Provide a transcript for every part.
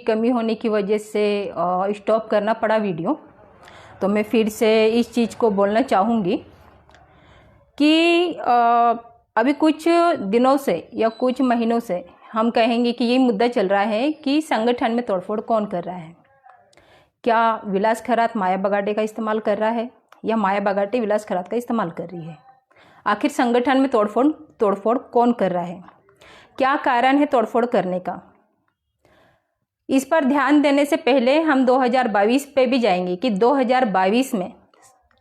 कमी होने की वजह से स्टॉप करना पड़ा वीडियो। तो मैं फिर से इस चीज़ को बोलना चाहूँगी कि अभी कुछ दिनों से या कुछ महीनों से हम कहेंगे कि ये मुद्दा चल रहा है कि संगठन में तोड़फोड़ कौन कर रहा है। क्या विलास खैरात माया बगाटे का इस्तेमाल कर रहा है या माया बगाटे विलास खैरात का इस्तेमाल कर रही है? आखिर संगठन में तोड़फोड़ कौन कर रहा है? क्या कारण है तोड़फोड़ करने का? इस पर ध्यान देने से पहले हम 2022 पे भी जाएंगे कि 2022 में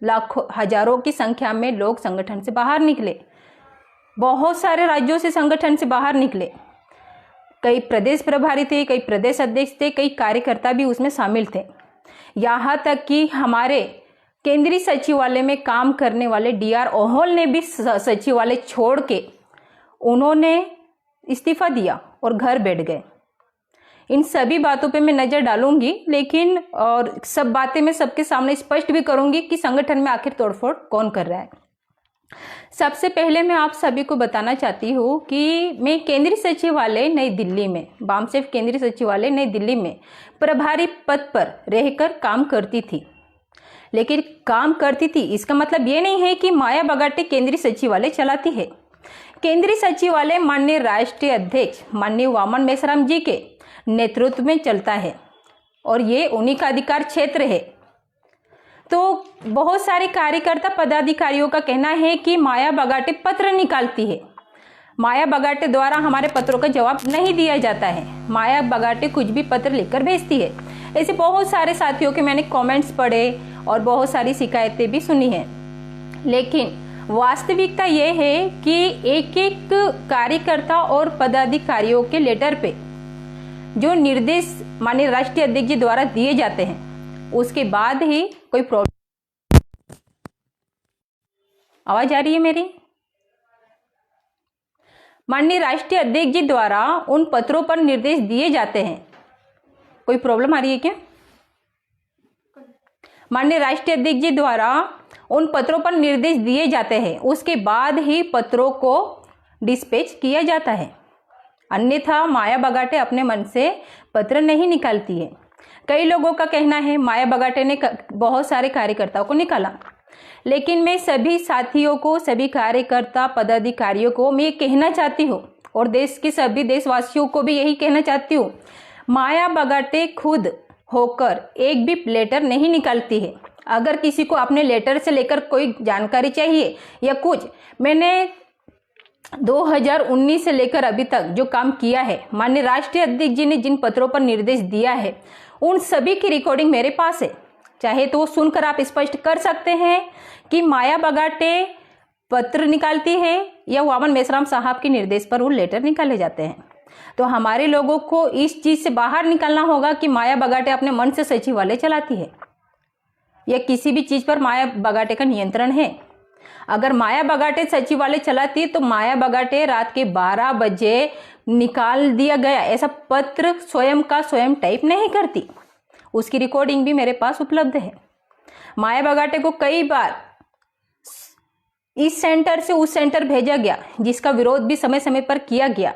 लाखों हजारों की संख्या में लोग संगठन से बाहर निकले। बहुत सारे राज्यों से संगठन से बाहर निकले। कई प्रदेश प्रभारी थे, कई प्रदेश अध्यक्ष थे, कई कार्यकर्ता भी उसमें शामिल थे। यहाँ तक कि हमारे केंद्रीय सचिवालय में काम करने वाले डीआर ओहोल ने भी सचिवालय छोड़ के उन्होंने इस्तीफा दिया और घर बैठ गए। इन सभी बातों पे मैं नज़र डालूंगी, लेकिन और सब बातें मैं सबके सामने स्पष्ट भी करूंगी कि संगठन में आखिर तोड़फोड़ कौन कर रहा है। सबसे पहले मैं आप सभी को बताना चाहती हूँ कि मैं केंद्रीय सचिवालय नई दिल्ली में, बामसेफ केंद्रीय सचिवालय नई दिल्ली में प्रभारी पद पर रहकर काम करती थी। लेकिन काम करती थी इसका मतलब ये नहीं है कि माया बगाटे केंद्रीय सचिवालय चलाती है। केंद्रीय सचिवालय माननीय राष्ट्रीय अध्यक्ष माननीय वामन मेश्राम जी के नेतृत्व में चलता है और ये उन्हीं का अधिकार क्षेत्र है। तो बहुत सारे कार्यकर्ता पदाधिकारियों का कहना है कि माया बगाटे पत्र निकालती है, माया बगाटे द्वारा हमारे पत्रों का जवाब नहीं दिया जाता है, माया बगाटे कुछ भी पत्र लिखकर भेजती है। ऐसे बहुत सारे साथियों के मैंने कमेंट्स पढ़े और बहुत सारी शिकायतें भी सुनी हैं। लेकिन वास्तविकता ये है कि एक एक कार्यकर्ता और पदाधिकारियों के लेटर पे जो निर्देश माननीय राष्ट्रीय अध्यक्ष जी द्वारा दिए जाते हैं उसके बाद ही कोई प्रॉब्लम। आवाज आ रही है मेरी? माननीय राष्ट्रीय अध्यक्ष जी द्वारा उन पत्रों पर निर्देश दिए जाते हैं। कोई प्रॉब्लम आ रही है क्या? माननीय राष्ट्रीय अध्यक्ष जी द्वारा उन पत्रों पर निर्देश दिए जाते हैं, उसके बाद ही पत्रों को डिस्पैच किया जाता है। अन्यथा माया बगाटे अपने मन से पत्र नहीं निकालती है। कई लोगों का कहना है माया बगाटे ने बहुत सारे कार्यकर्ताओं को निकाला, लेकिन मैं सभी साथियों को, सभी कार्यकर्ता पदाधिकारियों को मैं ये कहना चाहती हूँ और देश के सभी देशवासियों को भी यही कहना चाहती हूँ, माया बगाटे खुद होकर एक भी लेटर नहीं निकालती है। अगर किसी को अपने लेटर से लेकर कोई जानकारी चाहिए या कुछ, मैंने 2019 से लेकर अभी तक जो काम किया है, माननीय राष्ट्रीय अध्यक्ष जी ने जिन पत्रों पर निर्देश दिया है उन सभी की रिकॉर्डिंग मेरे पास है। चाहे तो वो सुनकर आप स्पष्ट कर सकते हैं कि माया बगाटे पत्र निकालती है या वामन मेश्राम साहब के निर्देश पर वो लेटर निकाले जाते हैं। तो हमारे लोगों को इस चीज से बाहर निकलना होगा कि माया बगाटे अपने मन से सचिवालय चलाती है या किसी भी चीज पर माया बगाटे का नियंत्रण है। अगर माया बगाटे सचिवालय चलाती तो माया बगाटे रात के 12 बजे निकाल दिया गया ऐसा पत्र स्वयं का स्वयं टाइप नहीं करती। उसकी रिकॉर्डिंग भी मेरे पास उपलब्ध है। माया बगाटे को कई बार इस सेंटर से उस सेंटर भेजा गया, जिसका विरोध भी समय समय पर किया गया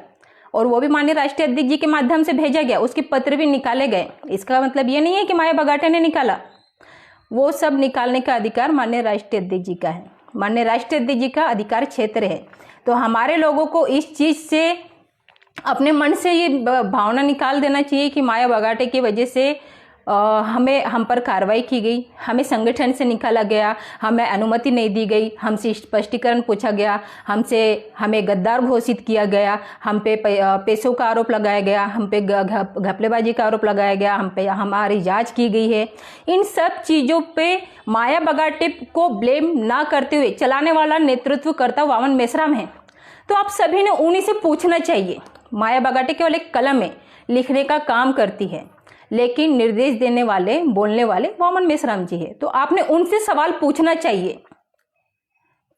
और वो भी माननीय राष्ट्रीय अध्यक्ष जी के माध्यम से भेजा गया, उसके पत्र भी निकाले गए। इसका मतलब ये नहीं है कि माया बगाटे ने निकाला। वो सब निकालने का अधिकार माननीय राष्ट्रीय अध्यक्ष जी का है, माननीय राष्ट्रीय अध्यक्ष जी का अधिकार क्षेत्र है। तो हमारे लोगों को इस चीज से अपने मन से ये भावना निकाल देना चाहिए कि माया बगाटे की वजह से हम पर कार्रवाई की गई, हमें संगठन से निकाला गया, हमें अनुमति नहीं दी गई, हमसे स्पष्टीकरण पूछा गया, हमें गद्दार घोषित किया गया, हम पे पैसों का आरोप लगाया गया, हम पे घपलेबाजी का आरोप लगाया गया, हम पे हमारी जांच की गई है। इन सब चीज़ों पे माया बगाटे को ब्लेम ना करते हुए चलाने वाला नेतृत्वकर्ता वामन मेश्राम है। तो आप सभी ने उन्हीं से पूछना चाहिए। माया बगाटे केवल एक कलम में लिखने का काम करती है, लेकिन निर्देश देने वाले, बोलने वाले वामन मेश्राम जी है। तो आपने उनसे सवाल पूछना चाहिए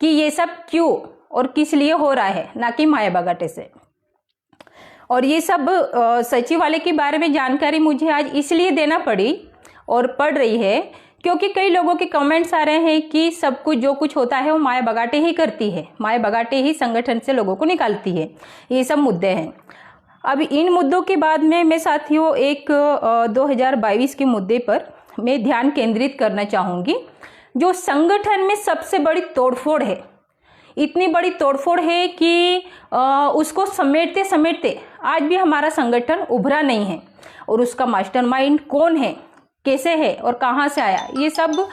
कि ये सब क्यों और किस लिए हो रहा है, ना कि माया बगाटे से। और ये सब सचिवालय के बारे में जानकारी मुझे आज इसलिए देना पड़ी और पड़ रही है क्योंकि कई लोगों के कमेंट्स आ रहे हैं कि सब कुछ जो कुछ होता है वो माया बगाटे ही करती है, माया बगाटे ही संगठन से लोगों को निकालती है। ये सब मुद्दे हैं। अब इन मुद्दों के बाद में मैं साथियों एक 2022 के मुद्दे पर मैं ध्यान केंद्रित करना चाहूँगी, जो संगठन में सबसे बड़ी तोड़फोड़ है। इतनी बड़ी तोड़फोड़ है कि उसको समेटते समेटते आज भी हमारा संगठन उभरा नहीं है। और उसका मास्टरमाइंड कौन है, कैसे है और कहाँ से आया, ये सब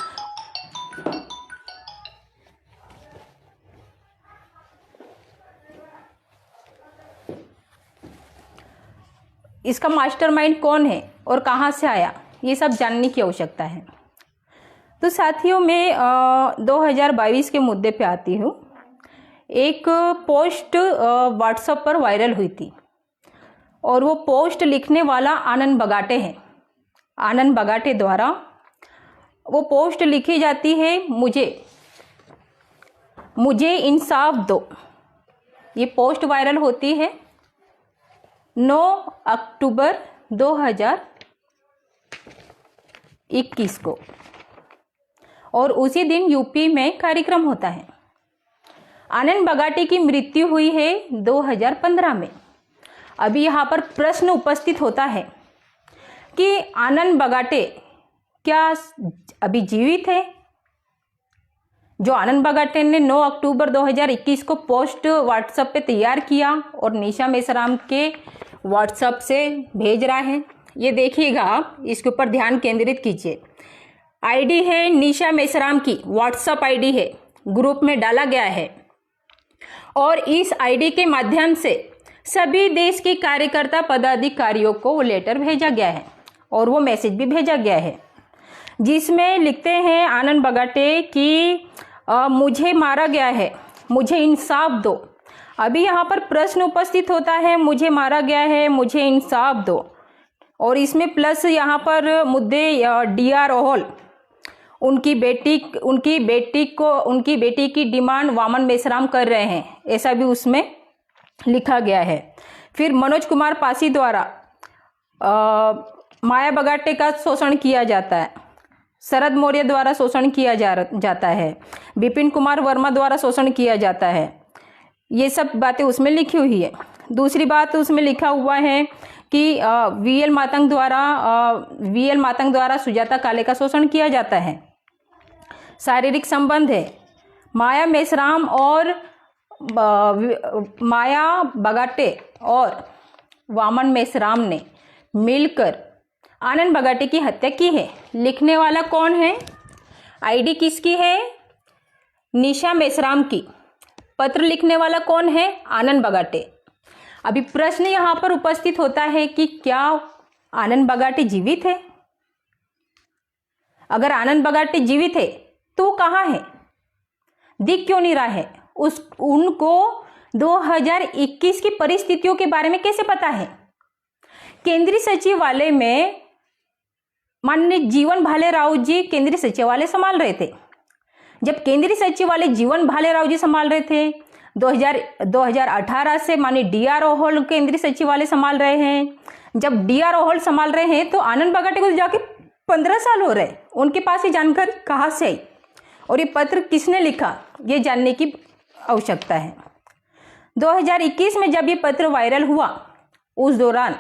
इसका मास्टरमाइंड कौन है और कहाँ से आया, ये सब जानने की आवश्यकता है। तो साथियों मैं 2022 के मुद्दे पे आती हूँ। एक पोस्ट व्हाट्सएप पर वायरल हुई थी और वो पोस्ट लिखने वाला आनंद बगाटे है। आनंद बगाटे द्वारा वो पोस्ट लिखी जाती है, मुझे इंसाफ दो। ये पोस्ट वायरल होती है 9 अक्टूबर 2021 को और उसी दिन यूपी में कार्यक्रम होता है। आनंद बगाटे की मृत्यु हुई है 2015 में। अभी यहाँ पर प्रश्न उपस्थित होता है कि आनंद बगाटे क्या अभी जीवित है? जो आनंद बगाटे ने 9 अक्टूबर 2021 को पोस्ट व्हाट्सएप पे तैयार किया और निशा मेश्राम के व्हाट्सएप से भेज रहा है, ये देखिएगा आप, इसके ऊपर ध्यान केंद्रित कीजिए। आईडी है निशा मेश्राम की, व्हाट्सएप आईडी है, ग्रुप में डाला गया है और इस आईडी के माध्यम से सभी देश के कार्यकर्ता पदाधिकारियों को वो लेटर भेजा गया है और वो मैसेज भी भेजा गया है, जिसमें लिखते हैं आनंद बगाटे कि मुझे मारा गया है, मुझे इंसाफ दो। अभी यहाँ पर प्रश्न उपस्थित होता है, मुझे मारा गया है, मुझे इंसाफ दो। और इसमें प्लस यहाँ पर मुद्दे DR ओहोल, उनकी बेटी की डिमांड वामन मेश्राम कर रहे हैं, ऐसा भी उसमें लिखा गया है। फिर मनोज कुमार पासी द्वारा माया बगाटे का शोषण किया जाता है, शरद मौर्य द्वारा शोषण किया जाता है, विपिन कुमार वर्मा द्वारा शोषण किया जाता है, ये सब बातें उसमें लिखी हुई है। दूसरी बात उसमें लिखा हुआ है कि VL मातंग द्वारा सुजाता काले का शोषण किया जाता है। शारीरिक संबंध है, माया मेश्राम और माया बगाटे और वामन मेश्राम ने मिलकर आनंद बगाटे की हत्या की है। लिखने वाला कौन है? आईडी किसकी है? निशा मेश्राम की। पत्र लिखने वाला कौन है? आनंद बगाटे। अभी प्रश्न यहाँ पर उपस्थित होता है कि क्या आनंद बगाटे जीवित है? अगर आनंद बगाटे जीवित है तो कहाँ है, दिख क्यों नहीं रहा है? उनको 2021 की परिस्थितियों के बारे में कैसे पता है? केंद्रीय सचिवालय में माननीय जीवन भालेराव जी केंद्रीय सचिवालय संभाल रहे थे। जब केंद्रीय सचिवालय जीवन भालेराव जी संभाल रहे थे, 2018 से माननीय DR ओहोल केंद्रीय सचिवालय संभाल रहे हैं। जब DR ओहोल संभाल रहे हैं तो आनंद बगाटे को जाके 15 साल हो रहे, उनके पास ये जानकारी कहाँ से आई और ये पत्र किसने लिखा, ये जानने की आवश्यकता है। 2021 में जब ये पत्र वायरल हुआ, उस दौरान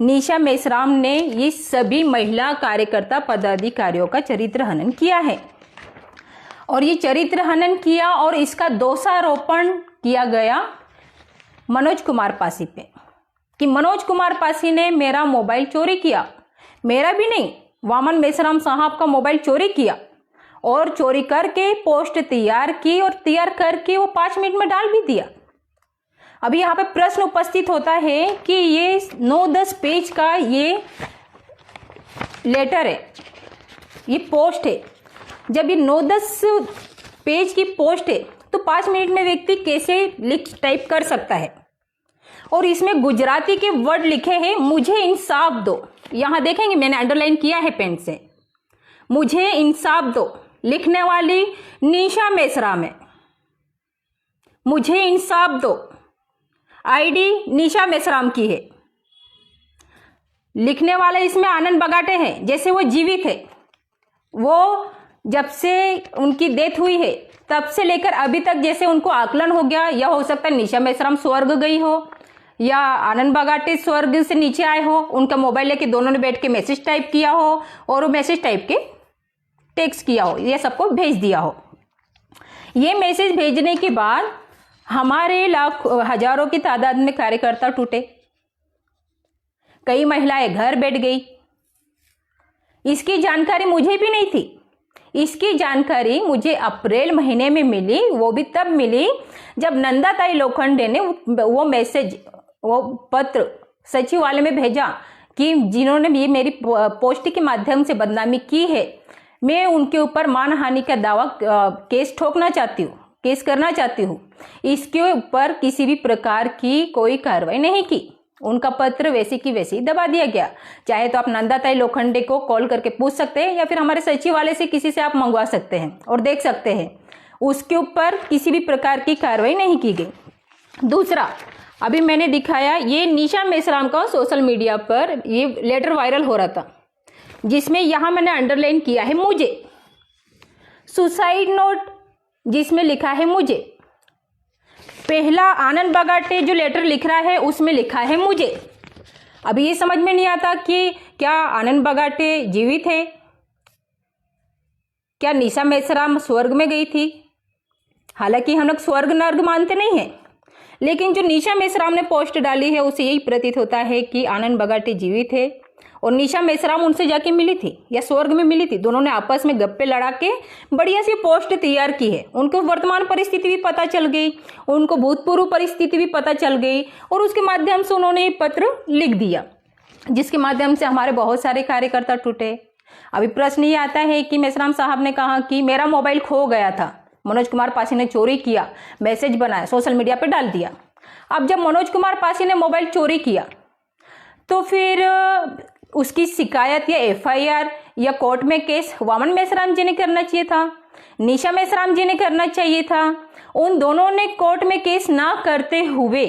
निशा मेश्राम ने ये सभी महिला कार्यकर्ता पदाधिकारियों का चरित्र हनन किया है और ये चरित्र हनन किया और इसका दोषारोपण किया गया मनोज कुमार पासी पे कि मनोज कुमार पासी ने मेरा मोबाइल चोरी किया। मेरा भी नहीं, वामन मेश्राम साहब का मोबाइल चोरी किया और चोरी करके पोस्ट तैयार की और तैयार करके वो 5 मिनट में डाल भी दिया। अभी यहाँ पे प्रश्न उपस्थित होता है कि ये 9-10 पेज का ये लेटर है, ये पोस्ट है। जब ये 9-10 पेज की पोस्ट है तो 5 मिनट में व्यक्ति कैसे टाइप कर सकता है? और इसमें गुजराती के वर्ड लिखे हैं, मुझे इंसाफ दो। यहाँ देखेंगे मैंने अंडरलाइन किया है पेन से, मुझे इंसाफ दो। लिखने वाली निशा मेश्राम है, मुझे इंसाफ दो। आईडी निशा मेश्राम की है। लिखने वाले इसमें आनंद बगाटे हैं, जैसे वो जीवित है। वो जब से उनकी डेथ हुई है तब से लेकर अभी तक जैसे उनको आकलन हो गया, या हो सकता है निशा मेश्राम स्वर्ग गई हो, या आनंद बगाटे स्वर्ग से नीचे आए हो, उनका मोबाइल लेके दोनों ने बैठ के मैसेज टाइप किया हो और वो मैसेज टाइप के टेक्स्ट किया हो, ये सबको भेज दिया हो। ये मैसेज भेजने के बाद हमारे हजारों की तादाद में कार्यकर्ता टूटे, कई महिलाएं घर बैठ गई। इसकी जानकारी मुझे भी नहीं थी। इसकी जानकारी मुझे अप्रैल महीने में मिली, वो भी तब मिली जब नंदाताई लोखंडे ने वो मैसेज, वो पत्र सचिवालय में भेजा कि जिन्होंने ये मेरी पोस्ट के माध्यम से बदनामी की है, मैं उनके ऊपर मानहानि का दावा केस ठोकना चाहती हूँ, केस करना चाहती हूँ। इसके ऊपर किसी भी प्रकार की कोई कार्रवाई नहीं की। उनका पत्र वैसे की वैसे ही दबा दिया गया। चाहे तो आप नंदाताई लोखंडे को कॉल करके पूछ सकते हैं या फिर हमारे सचिवालय से किसी से आप मंगवा सकते हैं और देख सकते हैं। उसके ऊपर किसी भी प्रकार की कार्रवाई नहीं की गई। दूसरा, अभी मैंने दिखाया ये निशा मेश्राम का सोशल मीडिया पर ये लेटर वायरल हो रहा था, जिसमें यहां मैंने अंडरलाइन किया है मुझे, सुसाइड नोट जिसमें लिखा है मुझे। पहला आनंद बगाटे जो लेटर लिख रहा है उसमें लिखा है मुझे। अभी ये समझ में नहीं आता कि क्या आनंद बगाटे जीवित है, क्या निशा मेश्राम स्वर्ग में गई थी। हालांकि हम लोग स्वर्ग नर्क मानते नहीं हैं, लेकिन जो निशा मेश्राम ने पोस्ट डाली है उसे यही प्रतीत होता है कि आनंद बगाटे जीवित है और निशा मेश्राम उनसे जाके मिली थी या स्वर्ग में मिली थी। दोनों ने आपस में गप्पे लड़ा के बढ़िया सी पोस्ट तैयार की है। उनको वर्तमान परिस्थिति भी पता चल गई, उनको भूतपूर्व परिस्थिति भी पता चल गई और उसके माध्यम से उन्होंने पत्र लिख दिया, जिसके माध्यम से हमारे बहुत सारे कार्यकर्ता टूटे। अभी प्रश्न ये आता है कि मेश्राम साहब ने कहा कि मेरा मोबाइल खो गया था, मनोज कुमार पासी ने चोरी किया, मैसेज बनाया, सोशल मीडिया पर डाल दिया। अब जब मनोज कुमार पासी ने मोबाइल चोरी किया तो फिर उसकी शिकायत या एफआईआर या कोर्ट में केस वामन मेश्राम जी ने करना चाहिए था, निशा मेश्राम जी ने करना चाहिए था। उन दोनों ने कोर्ट में केस ना करते हुए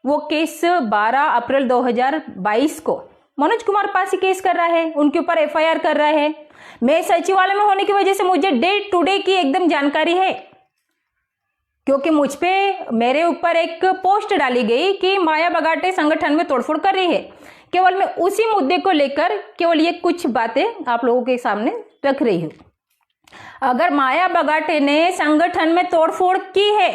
वो केस 12 अप्रैल 2022 को मनोज कुमार पासी केस कर रहा है, उनके ऊपर एफआईआर कर रहा है। मैं सचिवालय में होने की वजह से मुझे डे टू डे की एकदम जानकारी है, क्योंकि मुझ पे मेरे ऊपर एक पोस्ट डाली गई कि माया बगाटे संगठन में तोड़फोड़ कर रही है। केवल मैं उसी मुद्दे को लेकर केवल ये कुछ बातें आप लोगों के सामने रख रही हूं। अगर माया बगाटे ने संगठन में तोड़फोड़ की है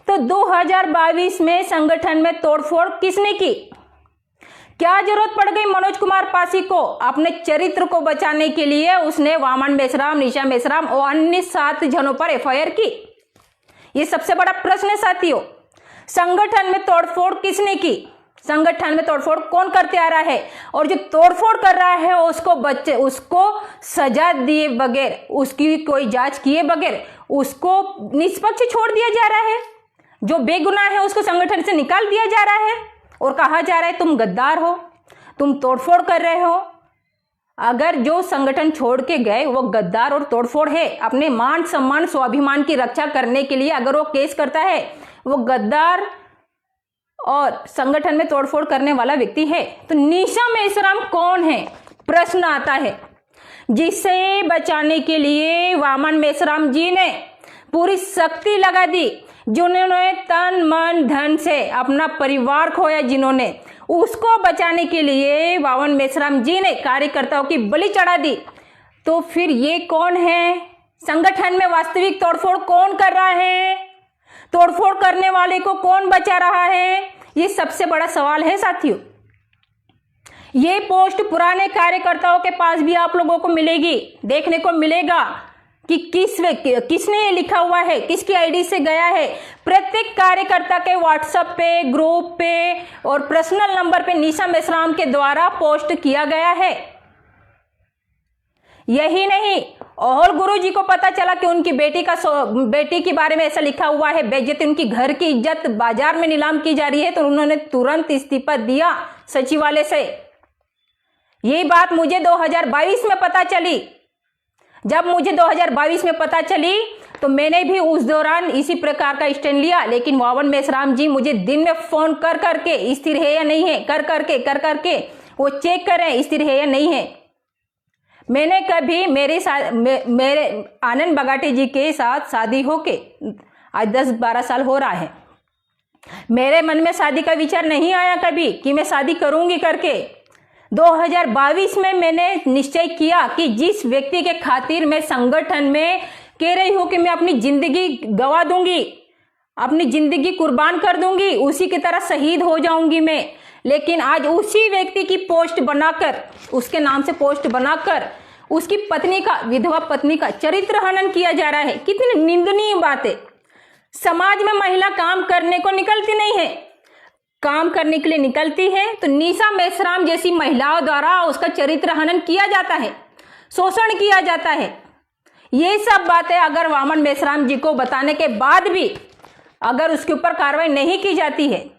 तो 2022 में संगठन में तोड़फोड़ किसने की? क्या जरूरत पड़ गई मनोज कुमार पासी को अपने चरित्र को बचाने के लिए? उसने वामन मेश्राम, निशा मेश्राम और अन्य 7 जनों पर एफआईआर की। ये सबसे बड़ा प्रश्न है साथियों। संगठन में तोड़फोड़ किसने की? संगठन में तोड़फोड़ कौन करते आ रहा है? और जो तोड़फोड़ कर रहा है उसको सजा दिए बगैर, उसकी कोई जांच किए बगैर उसको निष्पक्ष छोड़ दिया जा रहा है। जो बेगुनाह है उसको संगठन से निकाल दिया जा रहा है और कहा जा रहा है तुम गद्दार हो, तुम तोड़फोड़ कर रहे हो। अगर जो संगठन छोड़ के गए वो गद्दार और तोड़फोड़ है, अपने मान सम्मान स्वाभिमान की रक्षा करने के लिए अगर वो केस करता है, वो गद्दार और संगठन में तोड़फोड़ करने वाला व्यक्ति है, तो निशा मेश्राम कौन है? प्रश्न आता है, जिसे बचाने के लिए वामन मेश्राम जी ने पूरी शक्ति लगा दी, जिन्होंने तन मन धन से अपना परिवार खोया, जिन्होंने उसको बचाने के लिए वामन मेश्राम जी ने कार्यकर्ताओं की बलि चढ़ा दी। तो फिर ये कौन है? संगठन में वास्तविक तोड़फोड़ कौन कर रहा है? तोड़फोड़ करने वाले को कौन बचा रहा है? ये सबसे बड़ा सवाल है साथियों। ये पोस्ट पुराने कार्यकर्ताओं के पास भी आप लोगों को मिलेगी, देखने को मिलेगा कि किसने ये लिखा हुआ है, किसकी आईडी से गया है। प्रत्येक कार्यकर्ता के व्हाट्सएप पे, ग्रुप पे और पर्सनल नंबर पे निशा मेश्राम के द्वारा पोस्ट किया गया है। यही नहीं, और गुरुजी को पता चला कि उनकी बेटी के बारे में ऐसा लिखा हुआ है, बेइज्जती, उनकी घर की इज्जत बाजार में नीलाम की जा रही है, तो उन्होंने तुरंत इस्तीफा दिया सचिवालय से। ये बात मुझे 2022 में पता चली। जब मुझे 2022 में पता चली तो मैंने भी उस दौरान इसी प्रकार का स्टैंड लिया, लेकिन वामन मेश्राम जी मुझे दिन में फोन कर करके स्थिर है या नहीं है, कर करके वो चेक करें स्थिर है या नहीं है। मैंने कभी मेरे आनंद बगाटे जी के साथ शादी होके आज 10-12 साल हो रहा है, मेरे मन में शादी का विचार नहीं आया कभी कि मैं शादी करूंगी करके। 2022 में मैंने निश्चय किया कि जिस व्यक्ति के खातिर मैं संगठन में कह रही हूं कि मैं अपनी जिंदगी गवा दूंगी, अपनी जिंदगी कुर्बान कर दूंगी, उसी की तरह शहीद हो जाऊंगी मैं। लेकिन आज उसी व्यक्ति की पोस्ट बनाकर, उसके नाम से पोस्ट बनाकर उसकी पत्नी का, विधवा पत्नी का चरित्र हनन किया जा रहा है। कितनी निंदनीय बात है। समाज में महिला काम करने को निकलती नहीं है, काम करने के लिए निकलती है तो निशा मेश्राम जैसी महिलाओं द्वारा उसका चरित्र हनन किया जाता है, शोषण किया जाता है। ये सब बातें अगर वामन मेश्राम जी को बताने के बाद भी अगर उसके ऊपर कार्रवाई नहीं की जाती है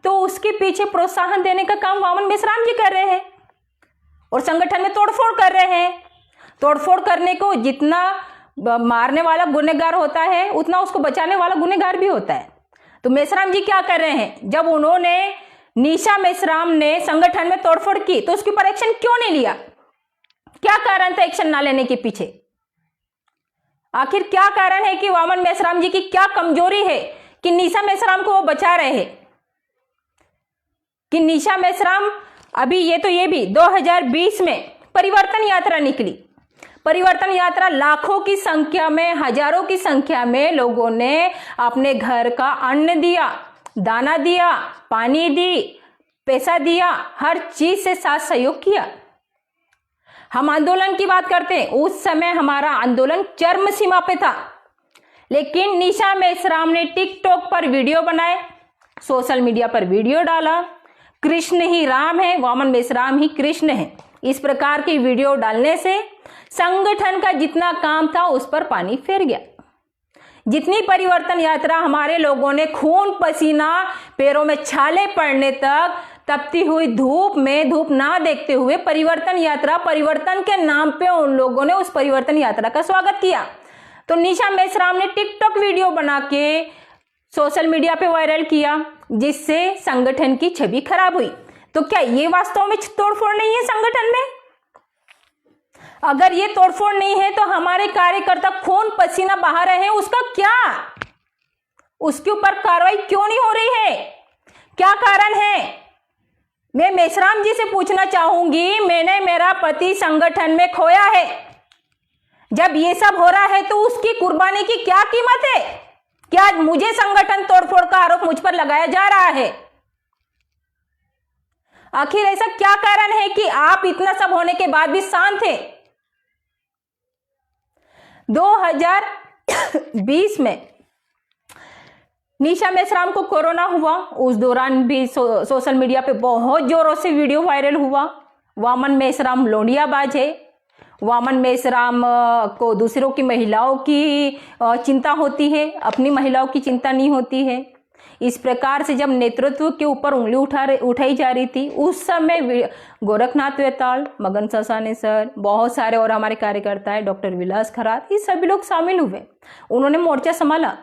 तो उसके पीछे प्रोत्साहन देने का काम वामन मेश्राम जी कर रहे हैं और संगठन में तोड़फोड़ कर रहे हैं। तोड़फोड़ करने को जितना मारने वाला गुनहगार होता है उतना उसको बचाने वाला गुनहगार भी होता है। तो मेश्राम जी क्या कर रहे हैं, जब उन्होंने निशा मेश्राम ने संगठन में तोड़फोड़ की तो उसके ऊपर एक्शन क्यों नहीं लिया? क्या कारण था एक्शन ना लेने के पीछे? आखिर क्या कारण है कि वामन मेश्राम जी की क्या कमजोरी है कि निशा मेश्राम को वो बचा रहे हैं? कि निशा मेश्राम अभी ये भी 2020 में परिवर्तन यात्रा निकली। परिवर्तन यात्रा लाखों की संख्या में, हजारों की संख्या में लोगों ने अपने घर का अन्न दिया, दाना दिया, पानी दी, पैसा दिया, हर चीज से साथ सहयोग किया। हम आंदोलन की बात करते हैं, उस समय हमारा आंदोलन चरम सीमा पे था। लेकिन निशा मेश्राम ने टिकटॉक पर वीडियो बनाए, सोशल मीडिया पर वीडियो डाला, कृष्ण ही राम है, वामन मेश्राम ही कृष्ण है, इस प्रकार की वीडियो डालने से संगठन का जितना काम था उस पर पानी फेर गया। जितनी परिवर्तन यात्रा हमारे लोगों ने खून पसीना, पैरों में छाले पड़ने तक तपती हुई धूप में धूप ना देखते हुए परिवर्तन यात्रा, परिवर्तन के नाम पे उन लोगों ने उस परिवर्तन यात्रा का स्वागत किया। तो निशा मेश्राम ने टिकटॉक वीडियो बना के सोशल मीडिया पे वायरल किया, जिससे संगठन की छवि खराब हुई। तो क्या ये वास्तव में तोड़फोड़ नहीं है संगठन में? अगर ये तोड़फोड़ नहीं है तो हमारे कार्यकर्ता खून पसीना बहा रहे हैं, उसका क्या? उसके ऊपर कार्रवाई क्यों नहीं हो रही है? क्या कारण है? मैं मेश्राम जी से पूछना चाहूंगी, मैंने मेरा पति संगठन में खोया है, जब ये सब हो रहा है तो उसकी कुर्बानी की क्या कीमत है? क्या आज मुझे संगठन तोड़फोड़ का आरोप मुझ पर लगाया जा रहा है? आखिर ऐसा क्या कारण है कि आप इतना सब होने के बाद भी शांत हैं? 2020 में निशा मेश्राम को कोरोना हुआ, उस दौरान भी सोशल मीडिया पे बहुत जोरों से वीडियो वायरल हुआ। वामन मेश्राम लोंडियाबाज है, वामन मेश्राम को दूसरों की महिलाओं की चिंता होती है, अपनी महिलाओं की चिंता नहीं होती है। इस प्रकार से जब नेतृत्व के ऊपर उंगली उठाई जा रही थी, उस समय गोरखनाथ वेताल, मगन ससाने सर, बहुत सारे और हमारे कार्यकर्ता है, डॉक्टर विलास खरात, ये सभी लोग शामिल हुए। उन्होंने मोर्चा संभाला।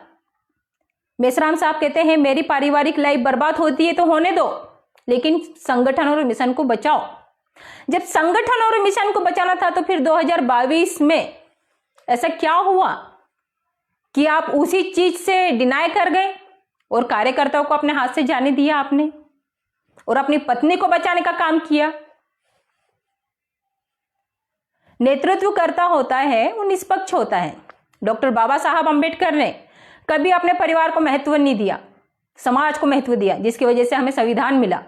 मेश्राम साहब कहते हैं मेरी पारिवारिक लाइफ बर्बाद होती है तो होने दो, लेकिन संगठन और मिशन को बचाओ। जब संगठन और मिशन को बचाना था तो फिर 2022 में ऐसा क्या हुआ कि आप उसी चीज से डिनाई कर गए और कार्यकर्ताओं को अपने हाथ से जाने दिया आपने और अपनी पत्नी को बचाने का काम किया? नेतृत्व करता होता है वो निष्पक्ष होता है। डॉक्टर बाबा साहब अंबेडकर ने कभी अपने परिवार को महत्व नहीं दिया, समाज को महत्व दिया, जिसकी वजह से हमें संविधान मिला।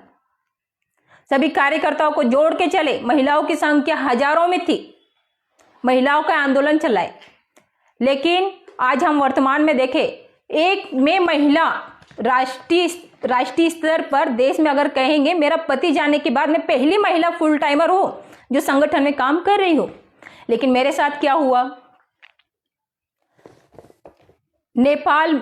सभी कार्यकर्ताओं को जोड़ के चले, महिलाओं की संख्या हजारों में थी, महिलाओं का आंदोलन चलाए। लेकिन आज हम वर्तमान में देखें, एक में महिला राष्ट्रीय स्तर पर देश में अगर कहेंगे मेरा पति जाने के बाद मैं पहली महिला फुल टाइमर हूं जो संगठन में काम कर रही हूं। लेकिन मेरे साथ क्या हुआ? नेपाल,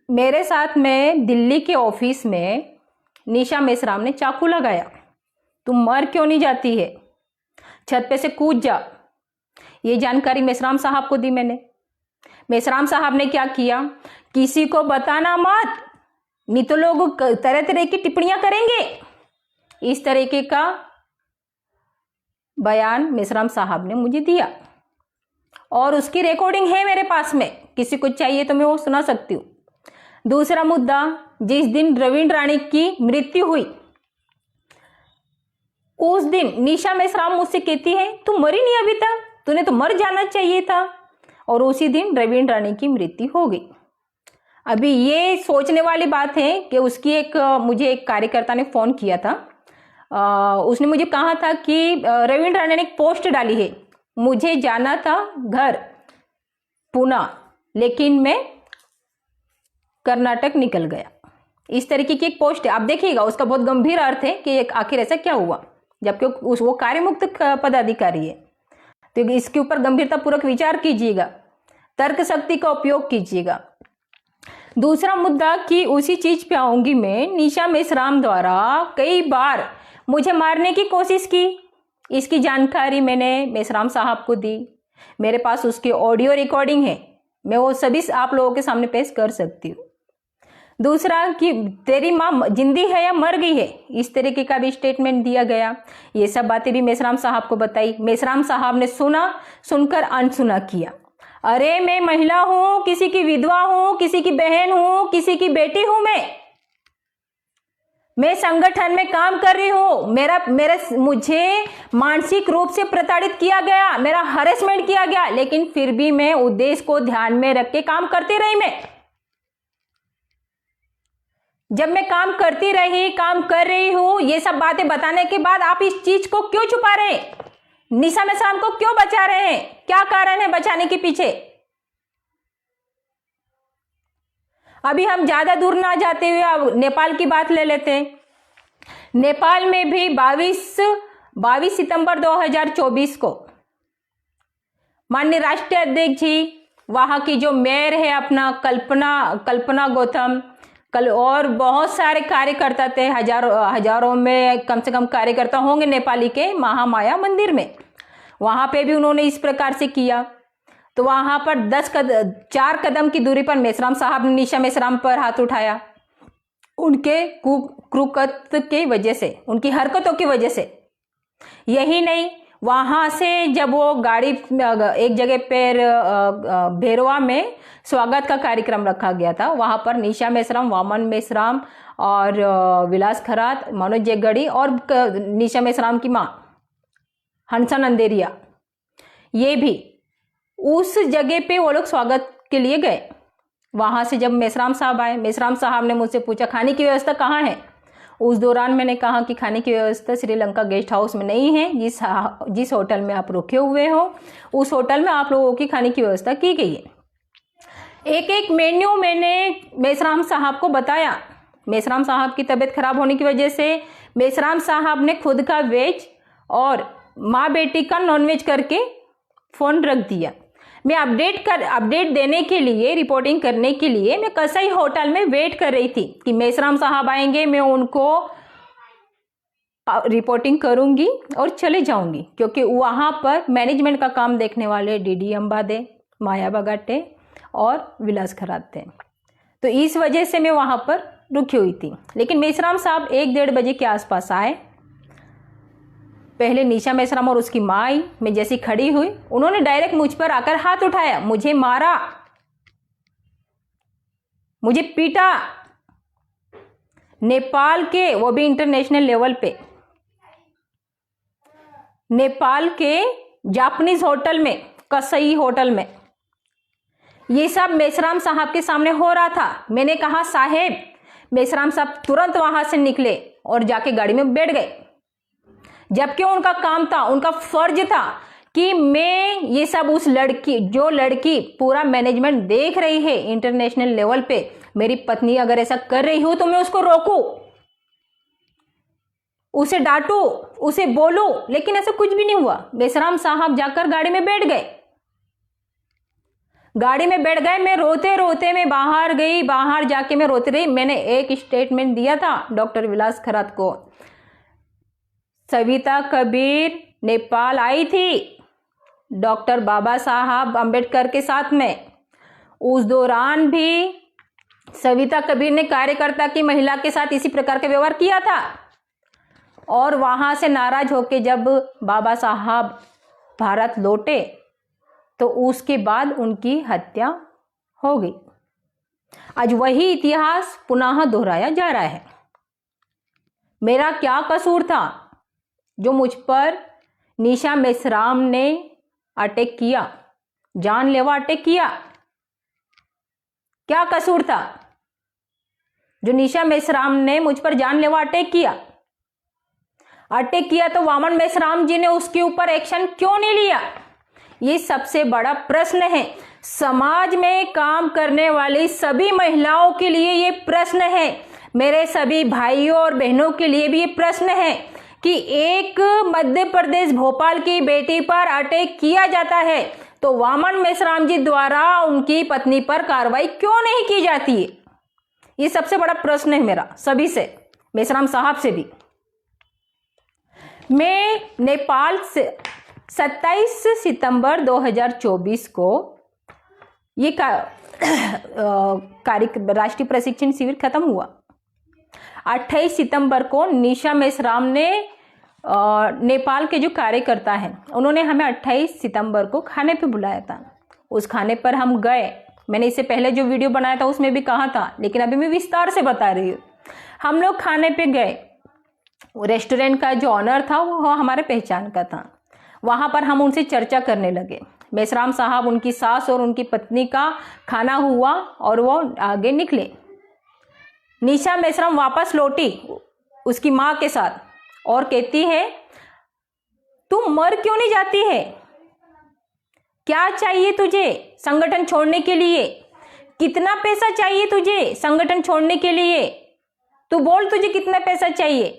मेरे साथ में दिल्ली के ऑफिस में निशा मेश्राम ने चाकू लगाया। तुम मर क्यों नहीं जाती है, छत पे से कूद जा। ये जानकारी मेश्राम साहब को दी मैंने। मेश्राम साहब ने क्या किया, किसी को बताना मत, नहीं तो लोग तरह तरह की टिप्पणियां करेंगे। इस तरीके का बयान मेश्राम साहब ने मुझे दिया और उसकी रिकॉर्डिंग है मेरे पास में, किसी को चाहिए तो मैं वो सुना सकती हूँ। दूसरा मुद्दा, जिस दिन रवीन राणी की मृत्यु हुई उस दिन निशा मेश्राम मुझसे कहती है तू मरी नहीं अभी तक, तूने तो मर जाना चाहिए था, और उसी दिन रवीन राणी की मृत्यु हो गई। अभी ये सोचने वाली बात है कि मुझे एक कार्यकर्ता ने फोन किया था, उसने मुझे कहा था कि रवीन राणी ने एक पोस्ट डाली है, मुझे जाना था घर पुणे लेकिन मैं कर्नाटक निकल गया। इस तरीके की एक पोस्ट है, आप देखिएगा उसका बहुत गंभीर अर्थ है कि आखिर ऐसा क्या हुआ, जबकि वो कार्यमुक्त पदाधिकारी है। तो इसके ऊपर गंभीरतापूर्वक विचार कीजिएगा, तर्क शक्ति का उपयोग कीजिएगा। दूसरा मुद्दा कि उसी चीज पे आऊंगी मैं, निशा मेश्राम द्वारा कई बार मुझे मारने की कोशिश की, इसकी जानकारी मैंने मेश्राम साहब को दी, मेरे पास उसकी ऑडियो रिकॉर्डिंग है, मैं वो सभी आप लोगों के सामने पेश कर सकती हूँ। दूसरा कि तेरी माँ जिंदी है या मर गई है, इस तरीके का भी स्टेटमेंट दिया गया। ये सब बातें भी मेश्राम साहब को बताई, मेश्राम साहब ने सुनकर अनसुना किया। अरे मैं महिला हूं, किसी की विधवा हूं, किसी की बहन हूं, किसी की बेटी हूं, मैं संगठन में काम कर रही हूं, मुझे मानसिक रूप से प्रताड़ित किया गया, मेरा हरेसमेंट किया गया, लेकिन फिर भी मैं उद्देश्य को ध्यान में रख के काम करती रही। जब मैं काम कर रही हूं, ये सब बातें बताने के बाद आप इस चीज को क्यों छुपा रहे हैं? निशा मेश्राम को क्यों बचा रहे हैं? क्या कारण है बचाने के पीछे? अभी हम ज्यादा दूर ना जाते हुए अब नेपाल की बात ले लेते हैं। नेपाल में भी 22 सितंबर 2024 को माननीय राष्ट्रीय अध्यक्ष जी, वहां की जो मेयर है अपना कल्पना गौतम, और बहुत सारे कार्यकर्ता थे, हजारों में कम से कम कार्यकर्ता होंगे नेपाली के महामाया मंदिर में, वहां पे भी उन्होंने इस प्रकार से किया। तो वहां पर 4 कदम की दूरी पर मेश्राम साहब ने निशा मेश्राम पर हाथ उठाया, उनके कुकृत्य की वजह से, उनकी हरकतों की वजह से। यही नहीं, वहां से जब वो गाड़ी एक जगह पर भेरवा में स्वागत का कार्यक्रम रखा गया था, वहां पर निशा मेश्राम, वामन मेश्राम और विलास खरात, मनोज जेगड़ी और निशा मेश्राम की मां हंसा नंदेरिया, ये भी उस जगह पे वो लोग स्वागत के लिए गए। वहां से जब मेश्राम साहब आए, मेश्राम साहब ने मुझसे पूछा खाने की व्यवस्था कहाँ है। उस दौरान मैंने कहा कि खाने की व्यवस्था श्रीलंका गेस्ट हाउस में नहीं है, जिस होटल में आप रुके हुए हो उस होटल में आप लोगों की खाने की व्यवस्था की गई है। एक एक मेन्यू मैंने मेश्राम साहब को बताया। मेश्राम साहब की तबीयत खराब होने की वजह से मेश्राम साहब ने खुद का वेज और माँ बेटी का नॉनवेज करके फोन रख दिया। मैं अपडेट देने के लिए, रिपोर्टिंग करने के लिए मैं कसाई होटल में वेट कर रही थी कि मेश्राम साहब आएंगे, मैं उनको रिपोर्टिंग करूंगी और चले जाऊंगी, क्योंकि वहां पर मैनेजमेंट का काम देखने वाले डीडी अंबादे, माया बगाटे और विलास खरात थे। तो इस वजह से मैं वहां पर रुकी हुई थी। लेकिन मेश्राम साहब 1-1:30 बजे के आसपास आए। पहले निशा मेश्राम और उसकी माँ आई, मैं जैसी खड़ी हुई उन्होंने डायरेक्ट मुझ पर आकर हाथ उठाया, मुझे मारा, मुझे पीटा। नेपाल के, वो भी इंटरनेशनल लेवल पे, नेपाल के जापानीज होटल में, कसाई होटल में, ये सब मेश्राम साहब के सामने हो रहा था। मैंने कहा साहेब, मेश्राम साहब तुरंत वहां से निकले और जाके गाड़ी में बैठ गए, जबकि उनका काम था, उनका फर्ज था कि मैं ये सब उस जो लड़की पूरा मैनेजमेंट देख रही है इंटरनेशनल लेवल पे, मेरी पत्नी अगर ऐसा कर रही हो तो मैं उसको रोकूं, उसे डांटू, उसे बोलूं, लेकिन ऐसा कुछ भी नहीं हुआ। मेश्राम साहब जाकर गाड़ी में बैठ गए। मैं रोते रोते मैं बाहर गई, बाहर जाके मैं रोती रही। मैंने एक स्टेटमेंट दिया था डॉक्टर विलास खरात को। सविता कबीर नेपाल आई थी डॉक्टर बाबा साहब अंबेडकर के साथ में, उस दौरान भी सविता कबीर ने कार्यकर्ता की महिला के साथ इसी प्रकार का व्यवहार किया था, और वहां से नाराज होकर जब बाबा साहब भारत लौटे तो उसके बाद उनकी हत्या हो गई। आज वही इतिहास पुनः दोहराया जा रहा है। मेरा क्या कसूर था जो मुझ पर निशा मेश्राम ने अटैक किया, जानलेवा अटैक किया? क्या कसूर था जो निशा मेश्राम ने मुझ पर जानलेवा अटैक किया? अटैक किया तो वामन मेश्राम जी ने उसके ऊपर एक्शन क्यों नहीं लिया? ये सबसे बड़ा प्रश्न है। समाज में काम करने वाली सभी महिलाओं के लिए ये प्रश्न है, मेरे सभी भाइयों और बहनों के लिए भी ये प्रश्न है कि एक मध्य प्रदेश भोपाल की बेटी पर अटैक किया जाता है तो वामन मेश्राम जी द्वारा उनकी पत्नी पर कार्रवाई क्यों नहीं की जाती है? ये सबसे बड़ा प्रश्न है मेरा सभी से, मेश्राम साहब से भी। मैं नेपाल से 27 सितंबर 2024 को ये राष्ट्रीय प्रशिक्षण शिविर खत्म हुआ। 28 सितंबर को निशा मेश्राम ने नेपाल के जो कार्यकर्ता हैं उन्होंने हमें 28 सितंबर को खाने पे बुलाया था। उस खाने पर हम गए। मैंने इससे पहले जो वीडियो बनाया था उसमें भी कहा था, लेकिन अभी मैं विस्तार से बता रही हूँ। हम लोग खाने पे गए। रेस्टोरेंट का जो ऑनर था वो हमारे पहचान का था। वहाँ पर हम उनसे चर्चा करने लगे। मेश्राम साहब, उनकी सास और उनकी पत्नी का खाना हुआ और वो आगे निकले। निशा मेश्राम वापस लौटी उसकी माँ के साथ और कहती है, तुम मर क्यों नहीं जाती है? क्या चाहिए तुझे संगठन छोड़ने के लिए? कितना पैसा चाहिए तुझे संगठन छोड़ने के लिए? तू बोल, तुझे कितना पैसा चाहिए?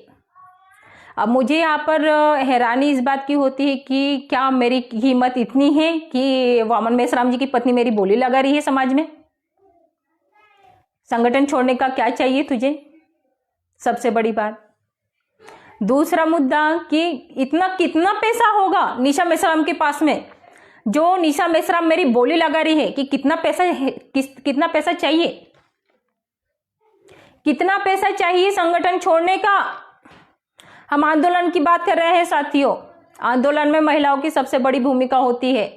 अब मुझे यहाँ पर हैरानी इस बात की होती है कि क्या मेरी हिम्मत इतनी है कि वामन मेश्राम जी की पत्नी मेरी बोली लगा रही है समाज में? संगठन छोड़ने का क्या चाहिए तुझे? सबसे बड़ी बात। दूसरा मुद्दा कि इतना कितना पैसा होगा निशा मेश्राम के पास में जो निशा मेश्राम मेरी बोली लगा रही है कि कितना पैसा चाहिए? कितना पैसा चाहिए संगठन छोड़ने का? हम आंदोलन की बात कर रहे हैं साथियों। आंदोलन में महिलाओं की सबसे बड़ी भूमिका होती है।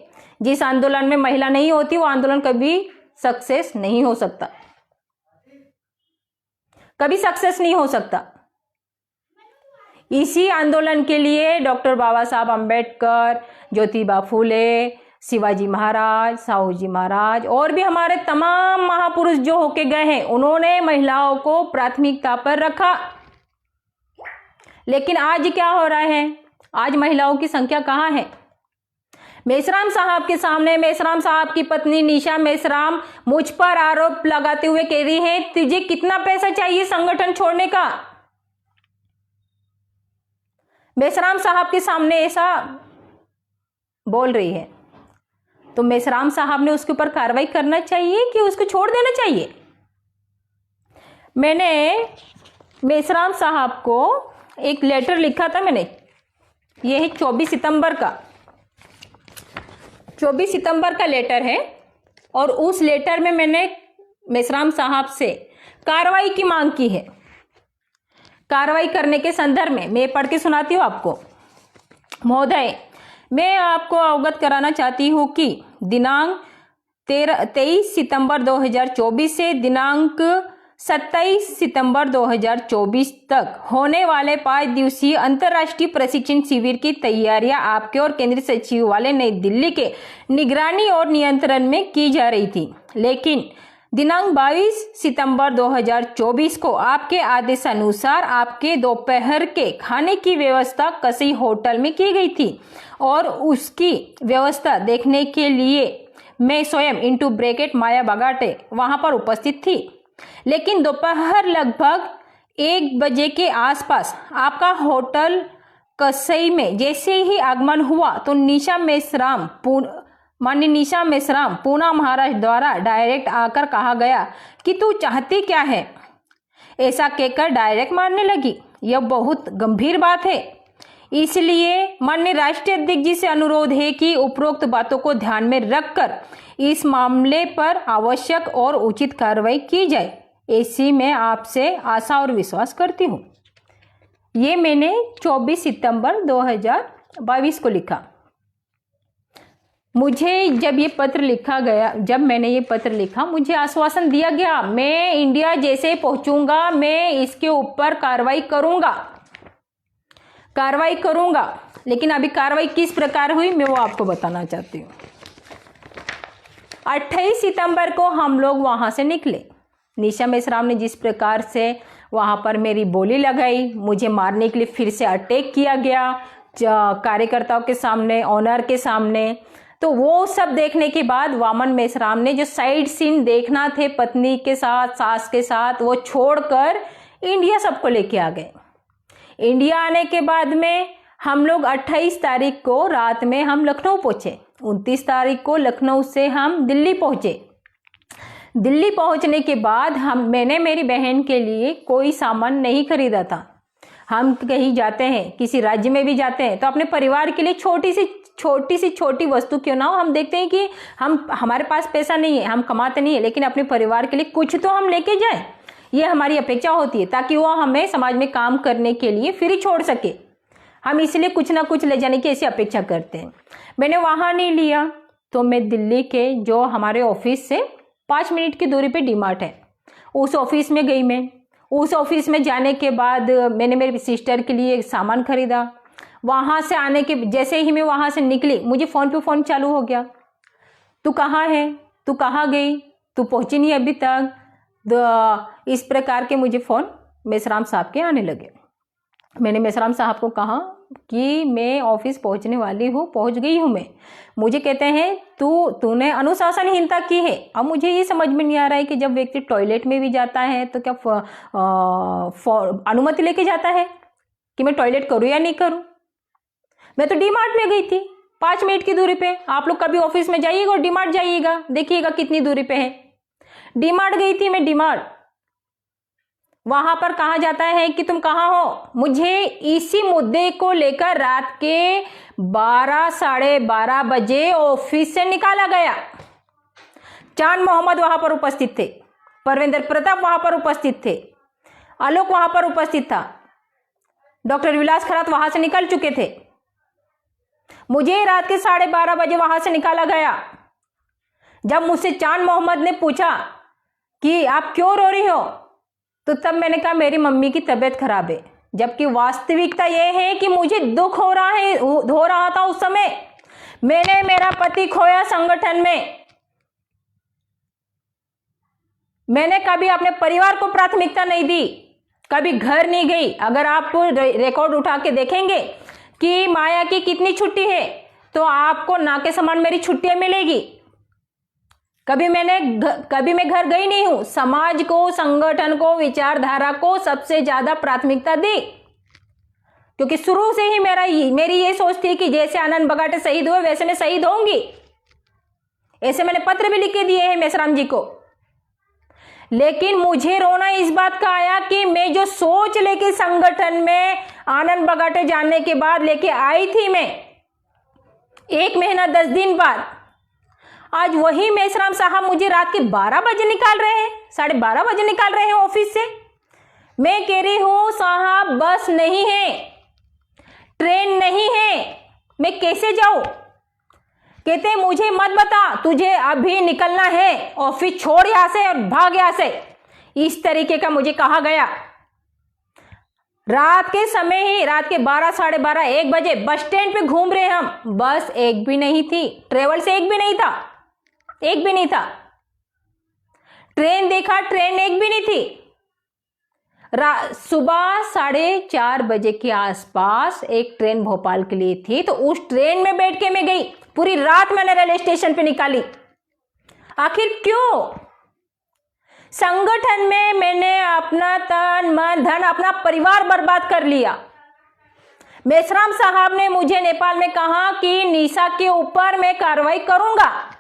जिस आंदोलन में महिला नहीं होती वो आंदोलन कभी सक्सेस नहीं हो सकता, कभी सक्सेस नहीं हो सकता। इसी आंदोलन के लिए डॉक्टर बाबा साहब अम्बेडकर, ज्योतिबा फूले, शिवाजी महाराज, साहू जी महाराज और भी हमारे तमाम महापुरुष जो होके गए हैं, उन्होंने महिलाओं को प्राथमिकता पर रखा। लेकिन आज क्या हो रहा है? आज महिलाओं की संख्या कहाँ है? मेश्राम साहब के सामने मेश्राम साहब की पत्नी निशा मेश्राम मुझ पर आरोप लगाते हुए कह रही है, तुझे कितना पैसा चाहिए संगठन छोड़ने का? मेश्राम साहब के सामने ऐसा बोल रही है तो मेश्राम साहब ने उसके ऊपर कार्रवाई करना चाहिए कि उसको छोड़ देना चाहिए? मैंने मेश्राम साहब को एक लेटर लिखा था। मैंने ये है 24 सितंबर का लेटर है और उस लेटर में मैंने मेश्राम साहब से कार्रवाई की मांग की है। कार्रवाई करने के संदर्भ में मैं पढ़ के सुनाती हूँ आपको। महोदय, मैं आपको अवगत कराना चाहती हूँ कि दिनांक 23 सितंबर 2024 से दिनांक 27 सितंबर 2024 तक होने वाले 5 दिवसीय अंतर्राष्ट्रीय प्रशिक्षण शिविर की तैयारियां आपके और केंद्रीय सचिवालय नई दिल्ली के निगरानी और नियंत्रण में की जा रही थी। लेकिन दिनांक 22 सितंबर 2024 को आपके आदेशानुसार आपके दोपहर के खाने की व्यवस्था किसी होटल में की गई थी और उसकी व्यवस्था देखने के लिए मैं स्वयं (माया बगाटे) वहां पर उपस्थित थी। लेकिन दोपहर लगभग 1 बजे के आसपास आपका होटल कसई में जैसे ही आगमन हुआ तो माननीय निशा मेश्राम पूना महाराष्ट्र द्वारा डायरेक्ट आकर कहा गया कि तू चाहती क्या है? ऐसा कहकर डायरेक्ट मारने लगी। यह बहुत गंभीर बात है, इसलिए माननीय राष्ट्रीय अध्यक्ष जी से अनुरोध है कि उपरोक्त बातों को ध्यान में रखकर इस मामले पर आवश्यक और उचित कार्रवाई की जाए, ऐसी मैं आपसे आशा और विश्वास करती हूँ। ये मैंने 24 सितंबर 2022 को लिखा। मुझे जब ये पत्र लिखा गया, जब मैंने ये पत्र लिखा, मुझे आश्वासन दिया गया मैं इंडिया जैसे पहुंचूंगा मैं इसके ऊपर कार्रवाई करूंगा। लेकिन अभी कार्रवाई किस प्रकार हुई मैं वो आपको बताना चाहती हूँ। 28 सितंबर को हम लोग वहाँ से निकले। निशा मेश्राम ने जिस प्रकार से वहाँ पर मेरी बोली लगाई, मुझे मारने के लिए फिर से अटैक किया गया कार्यकर्ताओं के सामने, ऑनर के सामने, तो वो सब देखने के बाद वामन मेश्राम ने जो साइड सीन देखना थे पत्नी के साथ, सास के साथ, वो छोड़कर इंडिया सबको लेके आ गए। इंडिया आने के बाद में हम लोग 28 तारीख को रात में हम लखनऊ पहुंचे। 29 तारीख को लखनऊ से हम दिल्ली पहुंचे। दिल्ली पहुंचने के बाद मैंने मेरी बहन के लिए कोई सामान नहीं खरीदा था। हम कहीं जाते हैं, किसी राज्य में भी जाते हैं, तो अपने परिवार के लिए छोटी वस्तु क्यों ना हो, हम देखते हैं कि हमारे पास पैसा नहीं है, हम कमाते नहीं है, लेकिन अपने परिवार के लिए कुछ तो हम लेके जाएं, ये हमारी अपेक्षा होती है, ताकि वो हमें समाज में काम करने के लिए फ्री छोड़ सके। हम इसलिए कुछ ना कुछ ले जाने की ऐसी अपेक्षा करते हैं। मैंने वहाँ नहीं लिया, तो मैं दिल्ली के जो हमारे ऑफिस से 5 मिनट की दूरी पे डीमार्ट है, उस ऑफिस में गई। मैं उस ऑफिस में जाने के बाद मैंने मेरी सिस्टर के लिए सामान खरीदा। वहाँ से आने के जैसे ही मैं वहाँ से निकली, मुझे फ़ोन पे फ़ोन चालू हो गया, तू कहाँ है, तू कहाँ गई, तू पहुँची नहीं अभी तक। इस प्रकार के मुझे फ़ोन मेश्राम साहब के आने लगे। मैंने मेश्राम साहब को कहा कि मैं ऑफिस पहुंचने वाली हूँ, पहुंच गई हूँ मैं। मुझे कहते हैं तूने अनुशासनहीनता की है। अब मुझे ये समझ में नहीं आ रहा है कि जब व्यक्ति टॉयलेट में भी जाता है तो क्या अनुमति लेके जाता है कि मैं टॉयलेट करूँ या नहीं करूँ। मैं तो डीमार्ट में गई थी 5 मिनट की दूरी पे। आप लोग कभी ऑफिस में जाइएगा और डीमार्ट जाइएगा, देखिएगा कितनी दूरी पे है। डीमार्ट गई थी मैं, डीमार्ट। वहां पर कहा जाता है कि तुम कहाँ हो। मुझे इसी मुद्दे को लेकर रात के 12 साढ़े 12 बजे ऑफिस से निकाला गया। चांद मोहम्मद वहां पर उपस्थित थे, परविंदर प्रताप वहां पर उपस्थित थे, आलोक वहां पर उपस्थित था, डॉक्टर विलास खरात वहां से निकल चुके थे। मुझे रात के 12:30 बजे वहां से निकाला गया। जब मुझसे चांद मोहम्मद ने पूछा कि आप क्यों रो रही हो, तो तब मैंने कहा मेरी मम्मी की तबीयत खराब है। जबकि वास्तविकता यह है कि मुझे दुख हो रहा था उस समय। मैंने मेरा पति खोया संगठन में। मैंने कभी अपने परिवार को प्राथमिकता नहीं दी, कभी घर नहीं गई। अगर आप रिकॉर्ड उठा के देखेंगे कि माया की कितनी छुट्टी है, तो आपको ना के समान मेरी छुट्टियां मिलेगी। कभी मैं घर गई नहीं हूं। समाज को, संगठन को, विचारधारा को सबसे ज्यादा प्राथमिकता दी, क्योंकि शुरू से ही मेरी ये सोच थी कि जैसे आनंद बगाटे शहीद हुए वैसे मैं शहीद होंगी। ऐसे मैंने पत्र भी लिख के दिए हैं मेश्राम जी को। लेकिन मुझे रोना इस बात का आया कि मैं जो सोच लेके संगठन में आनंद बगाटे जाने के बाद लेके आई थी, मैं 1 महीना 10 दिन बाद, आज वही मेश्राम साहब मुझे रात के 12 बजे निकाल रहे हैं, 12:30 बजे निकाल रहे हैं ऑफिस से। मैं कह रही हूं साहब बस नहीं है, ट्रेन नहीं है, मैं कैसे जाऊं। कहते हैं मुझे मत बता, तुझे अभी निकलना है, ऑफिस छोड़ यहां से और भाग यहां से। इस तरीके का मुझे कहा गया। रात के समय ही, रात के 12 साढ़े 12 1 बजे बस स्टैंड पे घूम रहे हम। बस एक भी नहीं थी, ट्रेवल से एक भी नहीं था, एक भी नहीं था। ट्रेन देखा, ट्रेन एक भी नहीं थी। सुबह 4:30 बजे के आसपास एक ट्रेन भोपाल के लिए थी, तो उस ट्रेन में बैठ के मैं गई। पूरी रात मैंने रेलवे स्टेशन पे निकाली। आखिर क्यों? संगठन में मैंने अपना तन मन धन, अपना परिवार बर्बाद कर लिया। मेश्राम साहब ने मुझे नेपाल में कहा कि निशा के ऊपर मैं कार्रवाई करूंगा।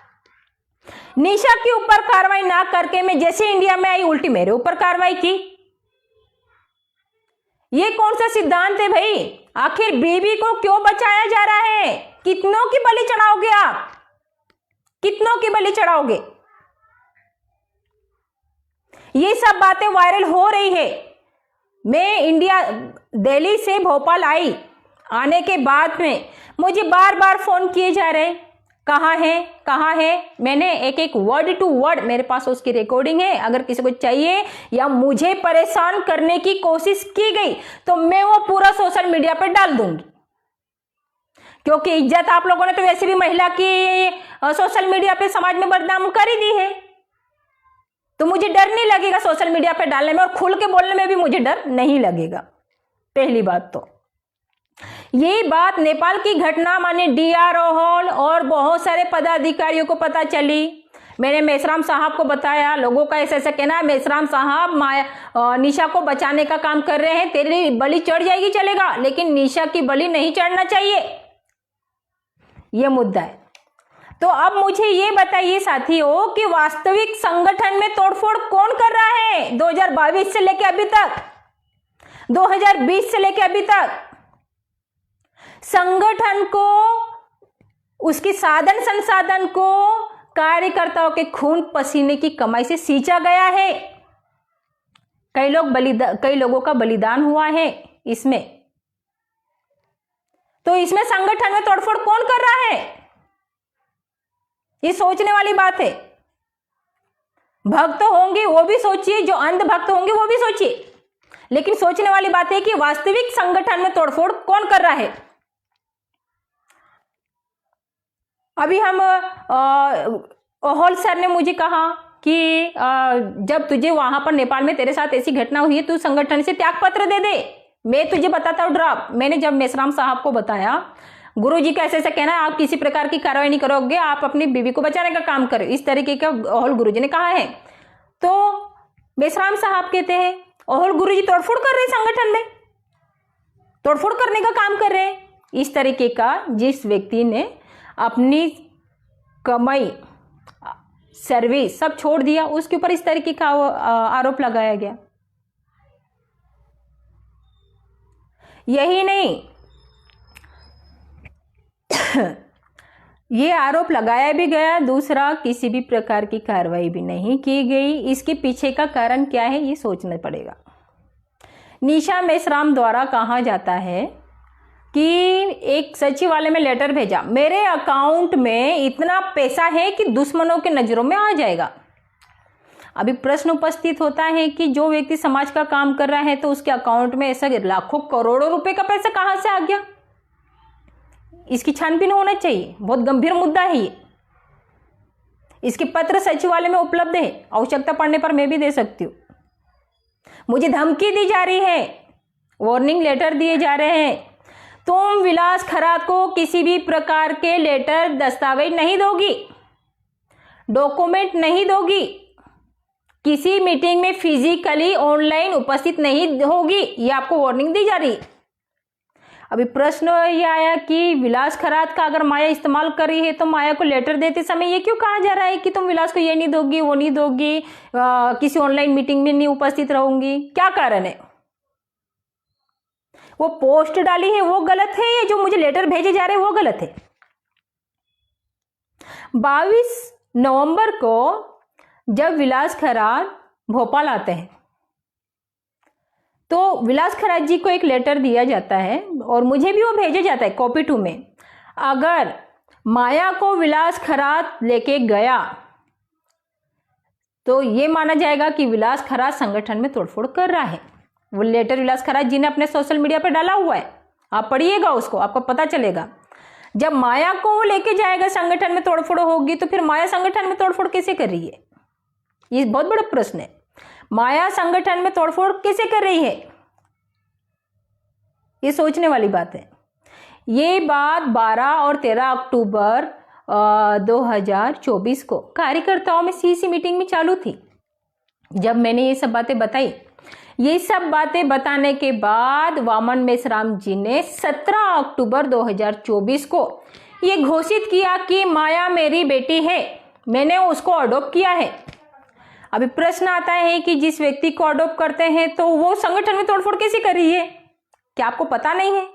निशा के ऊपर कार्रवाई ना करके मैं जैसे इंडिया में आई, उल्टी मेरे ऊपर कार्रवाई की। ये कौन सा सिद्धांत है भाई? आखिर बीवी को क्यों बचाया जा रहा है? कितनों की बलि चढ़ाओगे आप? कितनों की बलि चढ़ाओगे? ये सब बातें वायरल हो रही है। मैं दिल्ली से भोपाल आई, आने के बाद में मुझे बार बार फोन किए जा रहे हैं कहाँ है? मैंने एक एक वर्ड टू वर्ड, मेरे पास उसकी रिकॉर्डिंग है। अगर किसी को चाहिए या मुझे परेशान करने की कोशिश की गई तो मैं वो पूरा सोशल मीडिया पर डाल दूंगी, क्योंकि इज्जत आप लोगों ने तो वैसे भी महिला की सोशल मीडिया पे समाज में बदनाम कर ही दी है। तो मुझे डर नहीं लगेगा सोशल मीडिया पे डालने में, और खुल के बोलने में भी मुझे डर नहीं लगेगा। पहली बात तो ये बात नेपाल की घटना माने डीआर ओहोल और बहुत सारे पदाधिकारियों को पता चली। मैंने मेश्राम साहब को बताया, लोगों का ऐसा कहना है मेश्राम साहब निशा को बचाने का काम कर रहे हैं, तेरी बलि चढ़ जाएगी चलेगा, लेकिन निशा की बलि नहीं चढ़ना चाहिए, ये मुद्दा है। तो अब मुझे ये बताइए साथियों कि वास्तविक संगठन में तोड़फोड़ कौन कर रहा है 2022 से लेके अभी तक, 2020 से लेके अभी तक? संगठन को, उसकी साधन संसाधन को कार्यकर्ताओं के खून पसीने की कमाई से सींचा गया है। कई लोगों का बलिदान हुआ है इसमें। तो इसमें संगठन में तोड़फोड़ कौन कर रहा है? ये सोचने वाली बात है। भक्त होंगे वो भी सोचिए, जो अंध भक्त होंगे वो भी सोचिए, लेकिन सोचने वाली बात है कि वास्तविक संगठन में तोड़फोड़ कौन कर रहा है। अभी हम ओहोल सर ने मुझे कहा कि जब तुझे वहां पर नेपाल में तेरे साथ ऐसी घटना हुई है तू संगठन से त्याग पत्र दे दे, मैं तुझे बताता हूँ ड्राफ्ट। मैंने जब मेश्राम साहब को बताया, गुरुजी का ऐसे कहना है आप किसी प्रकार की कार्रवाई नहीं करोगे, आप अपनी बीवी को बचाने का काम करो, इस तरीके का ओहोल गुरुजी ने कहा है। तो मेश्राम साहब कहते हैं ओहोल गुरुजी तोड़फोड़ कर रहे हैं, संगठन में तोड़फोड़ करने का काम कर रहे हैं। इस तरीके का जिस व्यक्ति ने अपनी कमाई, सर्विस सब छोड़ दिया, उसके ऊपर इस तरीके का आरोप लगाया गया। यही नहीं, ये आरोप लगाया भी गया, दूसरा किसी भी प्रकार की कार्रवाई भी नहीं की गई। इसके पीछे का कारण क्या है ये सोचना पड़ेगा। निशा मेश्राम द्वारा कहा जाता है कि एक सचिवालय में लेटर भेजा, मेरे अकाउंट में इतना पैसा है कि दुश्मनों के नजरों में आ जाएगा। अभी प्रश्न उपस्थित होता है कि जो व्यक्ति समाज का काम कर रहा है तो उसके अकाउंट में ऐसा लाखों करोड़ों रुपए का पैसा कहां से आ गया? इसकी छानबीन होना चाहिए, बहुत गंभीर मुद्दा है ये। इसके पत्र सचिवालय में उपलब्ध है, आवश्यकता पड़ने पर मैं भी दे सकती हूँ। मुझे धमकी दी जा रही है, वार्निंग लेटर दिए जा रहे हैं, तुम विलास खरात को किसी भी प्रकार के लेटर, दस्तावेज नहीं दोगी, डॉक्यूमेंट नहीं दोगी, किसी मीटिंग में फिजिकली ऑनलाइन उपस्थित नहीं होगी, ये आपको वार्निंग दी जा रही है। अभी प्रश्न ये आया कि विलास खरात का अगर माया इस्तेमाल कर रही है तो माया को लेटर देते समय ये क्यों कहा जा रहा है कि तुम विलास को ये नहीं दोगी, वो नहीं दोगी, किसी ऑनलाइन मीटिंग में नहीं उपस्थित रहूंगी? क्या कारण है? वो पोस्ट डाली है वो गलत है, या जो मुझे लेटर भेजे जा रहे हैं वो गलत है? 22 नवंबर को जब विलास खरात भोपाल आते हैं तो विलास खरात जी को एक लेटर दिया जाता है और मुझे भी वो भेजा जाता है कॉपी 2 में। अगर माया को विलास खरात लेके गया तो ये माना जाएगा कि विलास खरात संगठन में तोड़फोड़ कर रहा है। वो लेटर विलास खरात जी ने अपने सोशल मीडिया पर डाला हुआ है, आप पढ़िएगा उसको, आपको पता चलेगा। जब माया को वो लेके जाएगा संगठन में तोड़फोड़ होगी तो फिर माया संगठन में तोड़फोड़ कैसे कर रही है? ये बहुत बड़ा प्रश्न है। माया संगठन में तोड़फोड़ कैसे कर रही है, ये सोचने वाली बात है। ये बात 12 और 13 अक्टूबर 2024 को कार्यकर्ताओं में सीसी मीटिंग में चालू थी। जब मैंने ये सब बातें बताई, ये सब बातें बताने के बाद वामन मेश्राम जी ने 17 अक्टूबर 2024 को ये घोषित किया कि माया मेरी बेटी है, मैंने उसको अडॉप्ट किया है। अभी प्रश्न आता है कि जिस व्यक्ति को अडॉप्ट करते हैं तो वो संगठन में तोड़फोड़ कैसे कर रही है? क्या आपको पता नहीं है?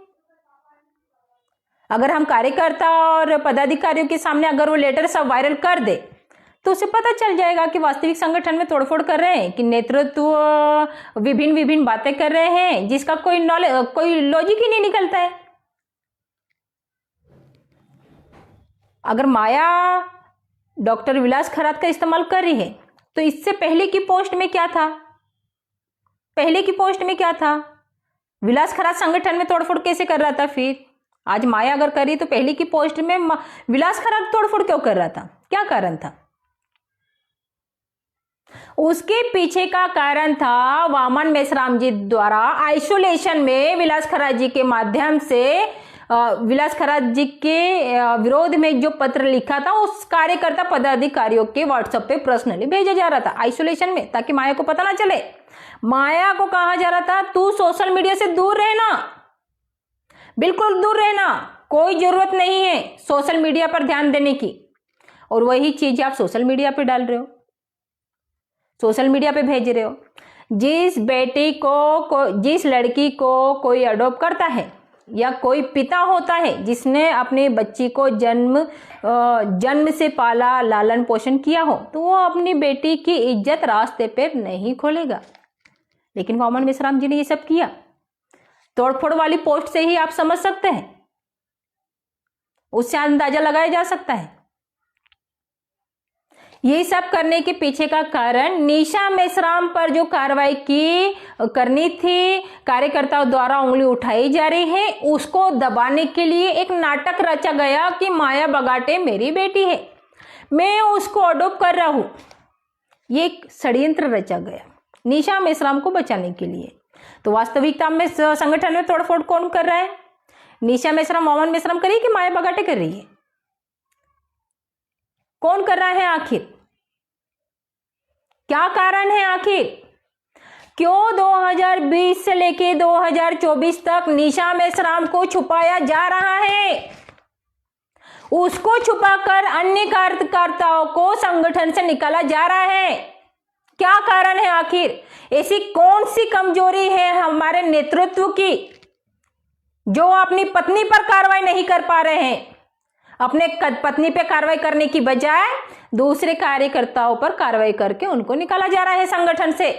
अगर हम कार्यकर्ता और पदाधिकारियों के सामने अगर वो लेटर सब वायरल कर दे तो उसे पता चल जाएगा कि वास्तविक संगठन में तोड़फोड़ कर रहे हैं कि नेतृत्व विभिन्न बातें कर रहे हैं जिसका कोई लॉजिक ही नहीं निकलता है। अगर माया डॉक्टर विलास खरात का इस्तेमाल कर रही है तो इससे पहले की पोस्ट में क्या था? पहले की पोस्ट में क्या था? विलास खरात संगठन में तोड़फोड़ कैसे कर रहा था? फिर आज माया अगर करी तो पहले की पोस्ट में विलास खरात तोड़फोड़ क्यों कर रहा था? क्या कारण था? उसके पीछे का कारण था वामन मेश्राम जी द्वारा आइसोलेशन में विलास खरात जी के माध्यम से विलास खरात जी के विरोध में जो पत्र लिखा था उस कार्यकर्ता पदाधिकारियों के व्हाट्सएप पे पर्सनली भेजा जा रहा था आइसोलेशन में, ताकि माया को पता ना चले। माया को कहा जा रहा था तू सोशल मीडिया से दूर रहना, बिल्कुल दूर रहना, कोई जरूरत नहीं है सोशल मीडिया पर ध्यान देने की। और वही चीज आप सोशल मीडिया पे डाल रहे हो, सोशल मीडिया पे भेज रहे हो। जिस बेटी को जिस लड़की को कोई अडॉप्ट करता है या कोई पिता होता है जिसने अपनी बच्ची को जन्म से पाला, लालन पोषण किया हो, तो वो अपनी बेटी की इज्जत रास्ते पे नहीं खोलेगा। लेकिन वामन मेश्राम जी ने ये सब किया। तोड़फोड़ वाली पोस्ट से ही आप समझ सकते हैं, उससे अंदाजा लगाया जा सकता है। ये सब करने के पीछे का कारण निशा मेश्राम पर जो कार्रवाई करनी थी, कार्यकर्ताओं द्वारा उंगली उठाई जा रही है, उसको दबाने के लिए एक नाटक रचा गया कि माया बगाटे मेरी बेटी है, मैं उसको अडॉप्ट कर रहा हूं। ये एक षड्यंत्र रचा गया निशा मेश्राम को बचाने के लिए। तो वास्तविकता में संगठन में तोड़फोड़ कौन कर रहा है? निशा मेश्राम, वामन मेश्राम कर रही है कि माया बगाटे कर रही है? कौन कर रहा है आखिर? क्या कारण है आखिर? क्यों 2020 से लेके 2024 तक निशा मेश्राम को छुपाया जा रहा है? उसको छुपाकर अन्य कार्यकर्ताओं को संगठन से निकाला जा रहा है। क्या कारण है आखिर? ऐसी कौन सी कमजोरी है हमारे नेतृत्व की जो अपनी पत्नी पर कार्रवाई नहीं कर पा रहे हैं? अपने पत्नी पे कार्रवाई करने की बजाय दूसरे कार्यकर्ताओं पर कार्रवाई करके उनको निकाला जा रहा है संगठन से।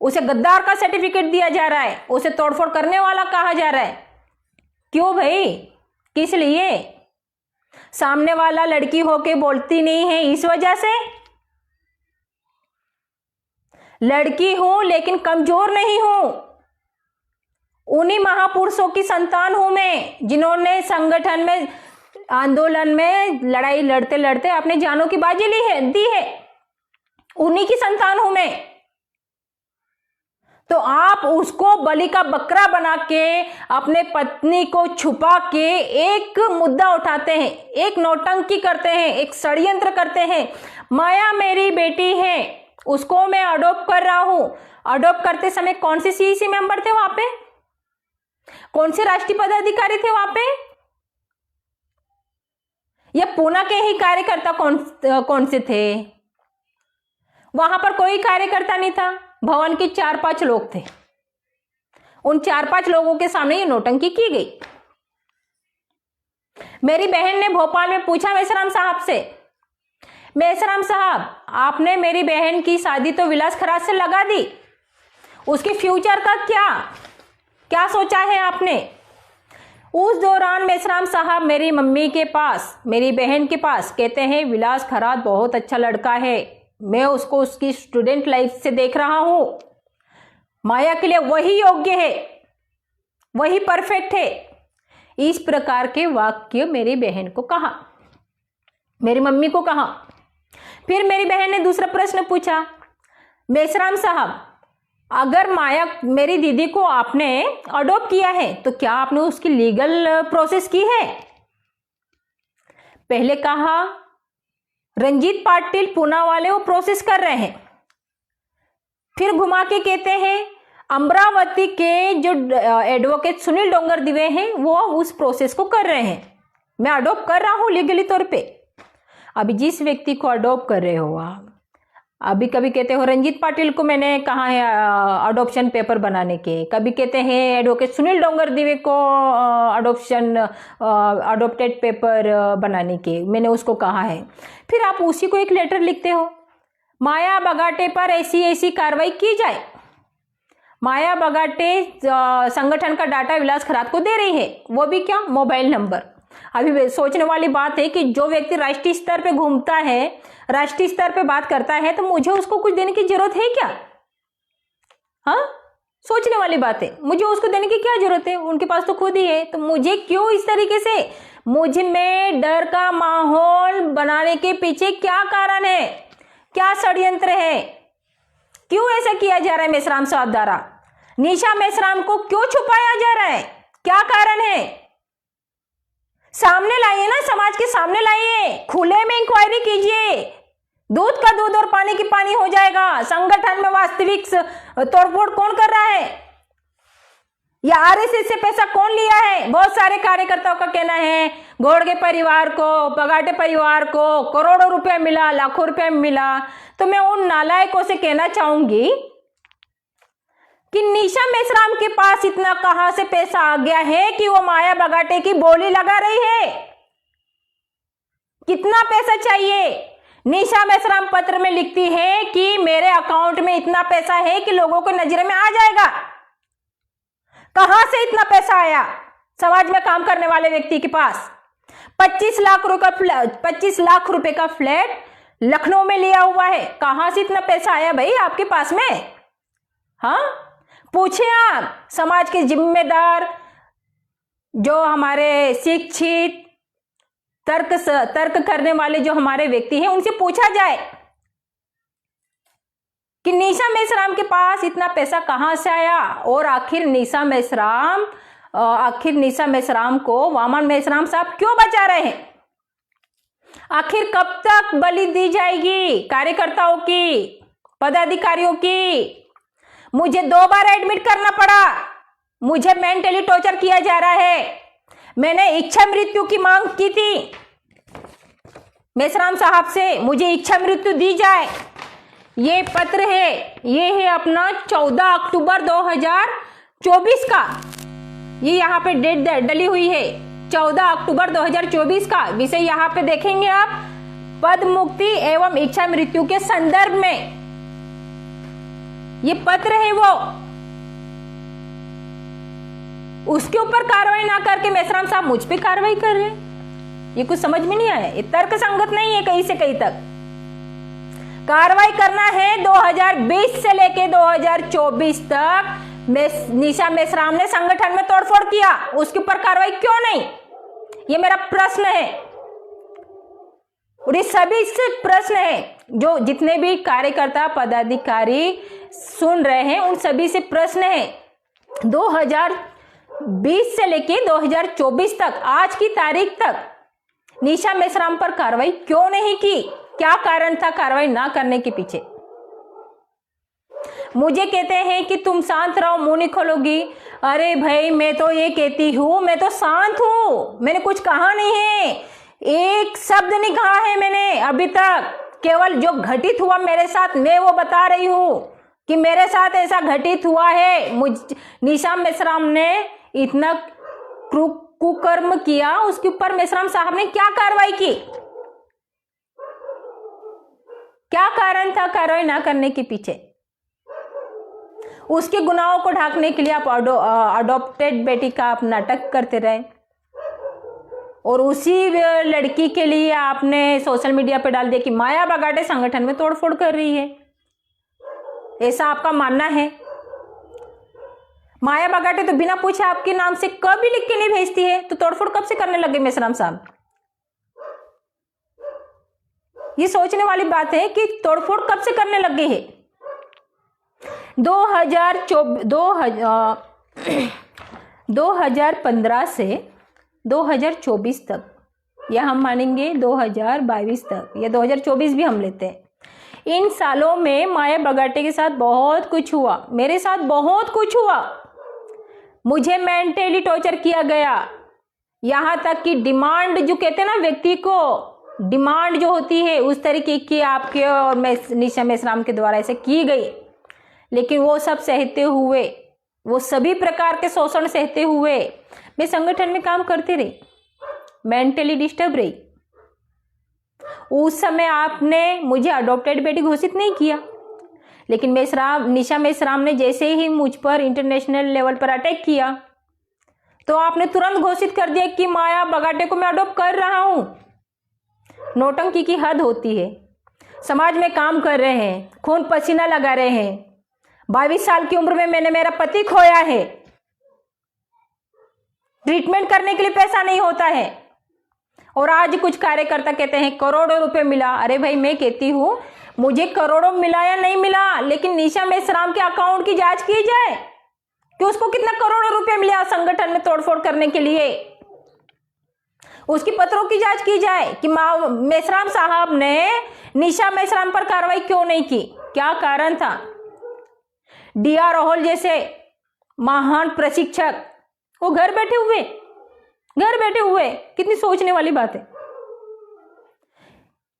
उसे गद्दार का सर्टिफिकेट दिया जा रहा है, उसे तोड़फोड़ करने वाला कहा जा रहा है। क्यों भाई? किस लिए? सामने वाला लड़की होके बोलती नहीं है इस वजह से? लड़की हूं लेकिन कमजोर नहीं हूं, उन्हीं महापुरुषों की संतान हूं मैं जिन्होंने संगठन में, आंदोलन में लड़ाई लड़ते लड़ते अपने जानों की बाजी दी है, उन्हीं की संतान हूं मैं। तो आप उसको बलि का बकरा बना के अपने पत्नी को छुपा के एक मुद्दा उठाते हैं, एक नौटंकी करते हैं, एक षड्यंत्र करते हैं। माया मेरी बेटी है, उसको मैं अडॉप्ट कर रहा हूं। अडॉप्ट करते समय कौन से सीईसी मेंबर थे वहां पे? कौन से राष्ट्रीय पदाधिकारी थे वहां पे? या पूना के ही कार्यकर्ता कौन से थे? वहां पर कोई कार्यकर्ता नहीं था, भवन के 4-5 लोग थे। उन 4-5 लोगों के सामने ये नौटंकी की गई। मेरी बहन ने भोपाल में पूछा मेश्राम साहब से, मेश्राम साहब आपने मेरी बहन की शादी तो विलास खरात से लगा दी, उसके फ्यूचर का क्या सोचा है आपने? उस दौरान मेश्राम साहब मेरी मम्मी के पास, मेरी बहन के पास कहते हैं विलास खरात बहुत अच्छा लड़का है, मैं उसको उसकी स्टूडेंट लाइफ से देख रहा हूं, माया के लिए वही योग्य है, वही परफेक्ट है। इस प्रकार के वाक्य मेरी बहन को कहा, मेरी मम्मी को कहा। फिर मेरी बहन ने दूसरा प्रश्न पूछा, मेश्राम साहब अगर माया मेरी दीदी को आपने अडॉप्ट किया है तो क्या आपने उसकी लीगल प्रोसेस की है? पहले कहा रंजीत पाटिल पूना वाले वो प्रोसेस कर रहे हैं, फिर घुमा के कहते हैं अमरावती के जो एडवोकेट सुनील डोंगर दिवे हैं वो उस प्रोसेस को कर रहे हैं, मैं अडॉप्ट कर रहा हूं लीगली तौर पे। अभी जिस व्यक्ति को अडॉप्ट कर रहे हो आप, अभी कभी कहते हो रंजीत पाटिल को मैंने कहा है अडॉप्शन पेपर बनाने के, कभी कहते हैं एडवोकेट सुनील डोंगर दिवे को अडॉप्टेड पेपर बनाने के मैंने उसको कहा है। फिर आप उसी को एक लेटर लिखते हो, माया बगाटे पर ऐसी ऐसी कार्रवाई की जाए। माया बगाटे संगठन का डाटा विलास खरात को दे रही है, वो भी क्या? Mobile number. अभी सोचने वाली बात है कि जो व्यक्ति राष्ट्रीय स्तर पे घूमता है, राष्ट्रीय स्तर पे बात करता है, तो मुझे उसको कुछ देने की जरूरत है क्या? हाँ, सोचने वाली बात है, मुझे उसको देने की क्या जरूरत है? उनके पास तो खुद ही है, तो मुझे क्यों इस तरीके से मुझ में डर का माहौल बनाने के पीछे क्या कारण है, क्या षड्यंत्र है, क्यों ऐसा किया जा रहा है मेश्राम साहब द्वारा? निशा मेश्राम को क्यों छुपाया जा रहा है? क्या कारण है? सामने लाइए ना, समाज के सामने लाइए, खुले में इंक्वायरी कीजिए। दूध का दूध और पानी की पानी हो जाएगा। संगठन में वास्तविक तोड़फोड़ कौन कर रहा है, या आरएसएस से पैसा कौन लिया है? बहुत सारे कार्यकर्ताओं का कहना है घोड़गे परिवार को, बगाटे परिवार को करोड़ों रुपए मिला, लाखों रुपए मिला। तो मैं उन नालायकों से कहना चाहूंगी कि निशा मेश्राम के पास इतना कहां से पैसा आ गया है कि वो माया बगाटे की बोली लगा रही है? कितना पैसा चाहिए? निशा मेश्राम पत्र में लिखती है कि मेरे अकाउंट में इतना पैसा है कि लोगों को नजर में आ जाएगा। कहां से इतना पैसा आया समाज में काम करने वाले व्यक्ति के पास? 25 लाख रुपए का फ्लैट लखनऊ में लिया हुआ है। कहां से इतना पैसा आया भाई आपके पास में? हाँ, पूछे आप समाज के जिम्मेदार, जो हमारे शिक्षित तर्क करने वाले जो हमारे व्यक्ति हैं, उनसे पूछा जाए कि निशा मेश्राम के पास इतना पैसा कहां से आया, और आखिर निशा मेश्राम को वामन मेश्राम साहब क्यों बचा रहे हैं? आखिर कब तक बलि दी जाएगी कार्यकर्ताओं की, पदाधिकारियों की? मुझे 2 बार एडमिट करना पड़ा, मुझे मेंटली टॉर्चर किया जा रहा है। मैंने इच्छा मृत्यु की मांग की थी मेश्राम साहब से, मुझे इच्छा मृत्यु दी जाए। ये पत्र है, ये है अपना 14 अक्टूबर 2024 का, ये यहाँ पे डेट डली हुई है 14 अक्टूबर 2024 का। विषय यहाँ पे देखेंगे आप, पद मुक्ति एवं इच्छा मृत्यु के संदर्भ में ये पत्र है वो। उसके ऊपर कार्रवाई ना करके मेश्राम साहब मुझ पे कार्रवाई कर रहे हैं। ये कुछ समझ में नहीं आया, ये तर्क संगत नहीं है। कहीं से कहीं तक कार्रवाई करना है। 2020 से लेके 2024 तक निशा मेश्राम ने संगठन में तोड़फोड़ किया, उसके ऊपर कार्रवाई क्यों नहीं? ये मेरा प्रश्न है, और ये सभी से प्रश्न है जो जितने भी कार्यकर्ता पदाधिकारी सुन रहे हैं, उन सभी से प्रश्न है। 2020 से लेके 2024 तक, आज की तारीख तक निशा मेश्राम पर कार्रवाई क्यों नहीं की? क्या कारण था कार्रवाई ना करने के पीछे? मुझे कहते हैं कि तुम शांत रहो, मुंह नहीं खोलोगी। अरे भाई, मैं तो ये कहती हूं, मैं तो शांत हूं, मैंने कुछ कहा नहीं है, एक शब्द नहीं कहा है मैंने अभी तक। केवल जो घटित हुआ मेरे साथ, मैं वो बता रही हूं कि मेरे साथ ऐसा घटित हुआ है। निशा मेश्राम ने इतना कुकर्म किया, उसके ऊपर मेश्राम साहब ने क्या कार्रवाई की? क्या कारण था कार्रवाई ना करने के पीछे? उसके गुनाहों को ढांकने के लिए आप अडॉप्टेड बेटी का आप नाटक करते रहे, और उसी लड़की के लिए आपने सोशल मीडिया पे डाल दिया कि माया बगाटे संगठन में तोड़फोड़ कर रही है। ऐसा आपका मानना है? माया बगाटे तो बिना पूछे आपके नाम से कभी लिख के नहीं भेजती है, तो तोड़फोड़ कब से करने लगे मेश्राम साहब? ये सोचने वाली बात है कि तोड़फोड़ कब से करने लगे हैं। 2015 से 2024 तक, या हम मानेंगे 2022 तक, या 2024 भी हम लेते हैं, इन सालों में माया बगाटे के साथ बहुत कुछ हुआ, मेरे साथ बहुत कुछ हुआ। मुझे मेंटली टॉर्चर किया गया, यहां तक कि डिमांड जो कहते हैं ना, व्यक्ति को डिमांड जो होती है उस तरीके की आपके और निशा मेश्राम के द्वारा ऐसे की गई। लेकिन वो सब सहते हुए, वो सभी प्रकार के शोषण सहते हुए मैं संगठन में काम करती रही, मेंटली डिस्टर्ब रही। उस समय आपने मुझे अडॉप्टेड बेटी घोषित नहीं किया, लेकिन निशा मेश्राम ने जैसे ही मुझ पर इंटरनेशनल लेवल पर अटैक किया, तो आपने तुरंत घोषित कर दिया कि माया बगाटे को मैं अडॉप्ट कर रहा हूं। नौटंकी की हद होती है। समाज में काम कर रहे हैं, खून पसीना लगा रहे हैं। 22 साल की उम्र में मैंने मेरा पति खोया है। ट्रीटमेंट करने के लिए पैसा नहीं होता है और आज कुछ कार्यकर्ता कहते हैं करोड़ों रुपए मिला। अरे भाई, मैं कहती हूं मुझे करोड़ों मिला या नहीं मिला, लेकिन निशा मेश्राम के अकाउंट की जांच की जाए कि उसको कितना करोड़ों रुपए मिला संगठन में तोड़फोड़ करने के लिए। उसकी पत्रों की जांच की जाए कि मेश्राम साहब ने निशा मेश्राम पर कार्रवाई क्यों नहीं की, क्या कारण था। डीआर राहुल जैसे महान प्रशिक्षक वो घर बैठे हुए, कितनी सोचने वाली बात है।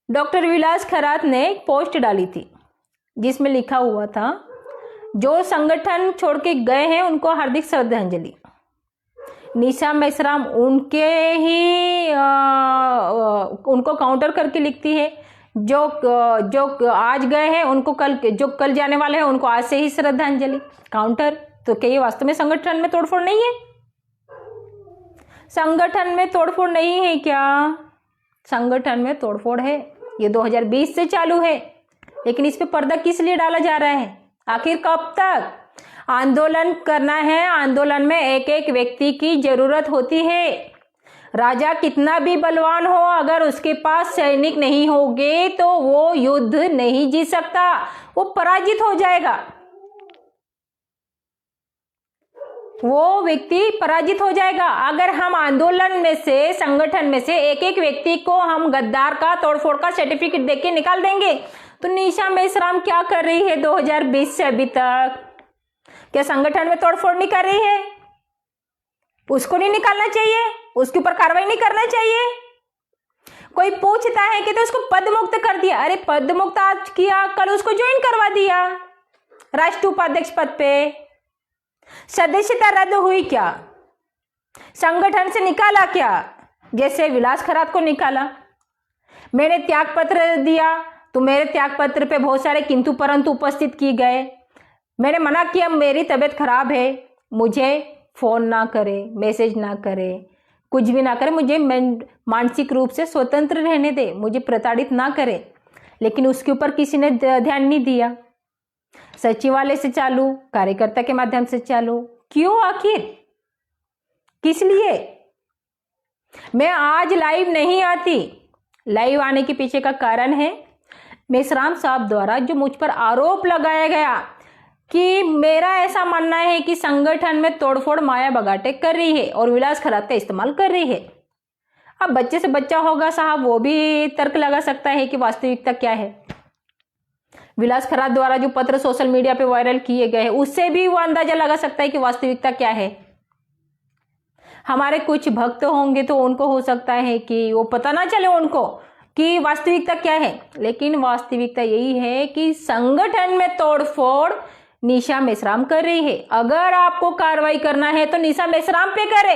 डॉक्टर विलास खरात ने एक पोस्ट डाली थी जिसमें लिखा हुआ था, जो संगठन छोड़ के गए हैं उनको हार्दिक श्रद्धांजलि। निशा मेश्राम उनको काउंटर करके लिखती है, जो आज गए हैं उनको जो कल जाने वाले हैं उनको आज से ही श्रद्धांजलि। काउंटर तो क्या ये वास्तव में संगठन में तोड़फोड़ नहीं है? संगठन में तोड़फोड़ नहीं है क्या? संगठन में तोड़फोड़ है। ये 2020 से चालू है, लेकिन इस पे पर्दा किस लिए डाला जा रहा है? आखिर कब तक? आंदोलन करना है, आंदोलन में एक एक व्यक्ति की जरूरत होती है। राजा कितना भी बलवान हो, अगर उसके पास सैनिक नहीं होंगे तो वो युद्ध नहीं जीत सकता, वो पराजित हो जाएगा। वो व्यक्ति पराजित हो जाएगा। अगर हम आंदोलन में से, संगठन में से एक एक व्यक्ति को हम गद्दार का, तोड़फोड़ का सर्टिफिकेट देके निकाल देंगे, तो निशा मेश्राम क्या कर रही है 2020 से अभी तक? क्या संगठन में तोड़फोड़ नहीं कर रही है? उसको नहीं निकालना चाहिए? उसके ऊपर कार्रवाई नहीं करना चाहिए? कोई पूछता है कि तो उसको पद मुक्त कर दिया। अरे पद मुक्त आज किया, कल उसको ज्वाइन करवा दिया राष्ट्रीय उपाध्यक्ष पद पे। सदस्यता रद्द हुई क्या? संगठन से निकाला क्या? जैसे विलास खरात को निकाला। मैंने त्याग पत्र दिया तो मेरे त्याग पत्र पे बहुत सारे किंतु परंतु उपस्थित किए गए। मैंने मना किया, मेरी तबीयत खराब है, मुझे फोन ना करे, मैसेज ना करे, कुछ भी ना करे, मुझे मानसिक रूप से स्वतंत्र रहने दे, मुझे प्रताड़ित ना करे। लेकिन उसके ऊपर किसी ने ध्यान नहीं दिया। सचिवालय से चालू, कार्यकर्ता के माध्यम से चालू, क्यों? आखिर किस लिए? मैं आज लाइव नहीं आती। लाइव आने के पीछे का कारण है मेश्राम साहब द्वारा जो मुझ पर आरोप लगाया गया कि मेरा ऐसा मानना है कि संगठन में तोड़फोड़ माया बगाटे कर रही है और विलास खरात का इस्तेमाल कर रही है। अब बच्चे से बच्चा होगा साहब, वो भी तर्क लगा सकता है कि वास्तविकता क्या है। विलास खरात द्वारा जो पत्र सोशल मीडिया पे वायरल किए गए हैं उससे भी वो अंदाजा लगा सकता है कि वास्तविकता क्या है। हमारे कुछ भक्त होंगे तो उनको हो सकता है कि वो पता ना चले उनको कि वास्तविकता क्या है, लेकिन वास्तविकता यही है कि संगठन में तोड़फोड़ निशा मेश्राम कर रही है। अगर आपको कार्रवाई करना है तो निशा मेश्राम पे करे।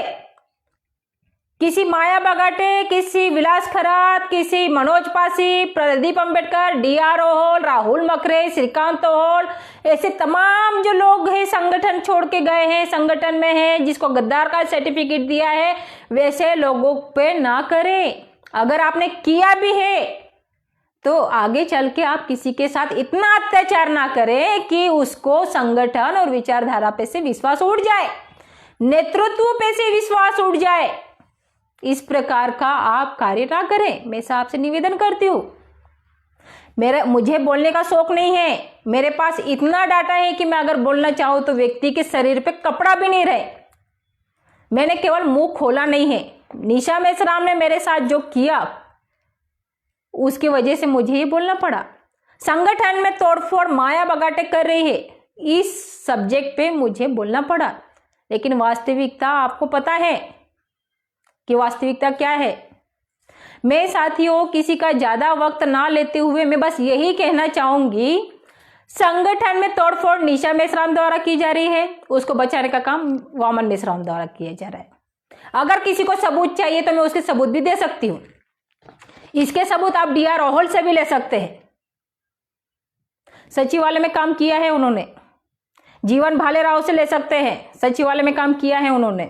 किसी माया बगाटे, किसी विलास खरात, किसी मनोज पासी, प्रदीप अंबेडकर, डीआर राहुल, राहुल मकरे, श्रीकांत राहुल, ऐसे तमाम जो लोग हैं संगठन छोड़ के गए हैं, संगठन में हैं, जिसको गद्दार का सर्टिफिकेट दिया है, वैसे लोगों पे ना करें। अगर आपने किया भी है तो आगे चल के आप किसी के साथ इतना अत्याचार ना करें कि उसको संगठन और विचारधारा पे से विश्वास उड़ जाए, नेतृत्व पे से विश्वास उड़ जाए। इस प्रकार का आप कार्य ना करें, मैं आपसे निवेदन करती हूँ। मुझे बोलने का शौक नहीं है, मेरे पास इतना डाटा है कि मैं अगर बोलना चाहूँ तो व्यक्ति के शरीर पे कपड़ा भी नहीं रहे। मैंने केवल मुंह खोला नहीं है। निशा मेश्राम ने मेरे साथ जो किया उसकी वजह से मुझे ये बोलना पड़ा। संगठन में तोड़फोड़ माया बगाटे कर रही है, इस सब्जेक्ट पे मुझे बोलना पड़ा। लेकिन वास्तविकता आपको पता है कि वास्तविकता क्या है। मैं साथियों किसी का ज्यादा वक्त ना लेते हुए मैं बस यही कहना चाहूंगी, संगठन में तोड़फोड़ निशा मेश्राम द्वारा की जा रही है, उसको बचाने का काम वामन मेश्राम द्वारा किया जा रहा है। अगर किसी को सबूत चाहिए तो मैं उसके सबूत भी दे सकती हूं। इसके सबूत आप डीआर राहुल से भी ले सकते हैं। सचिवालय में काम किया है उन्होंने। जीवन भालेराव से ले सकते हैं, सचिवालय में काम किया है उन्होंने।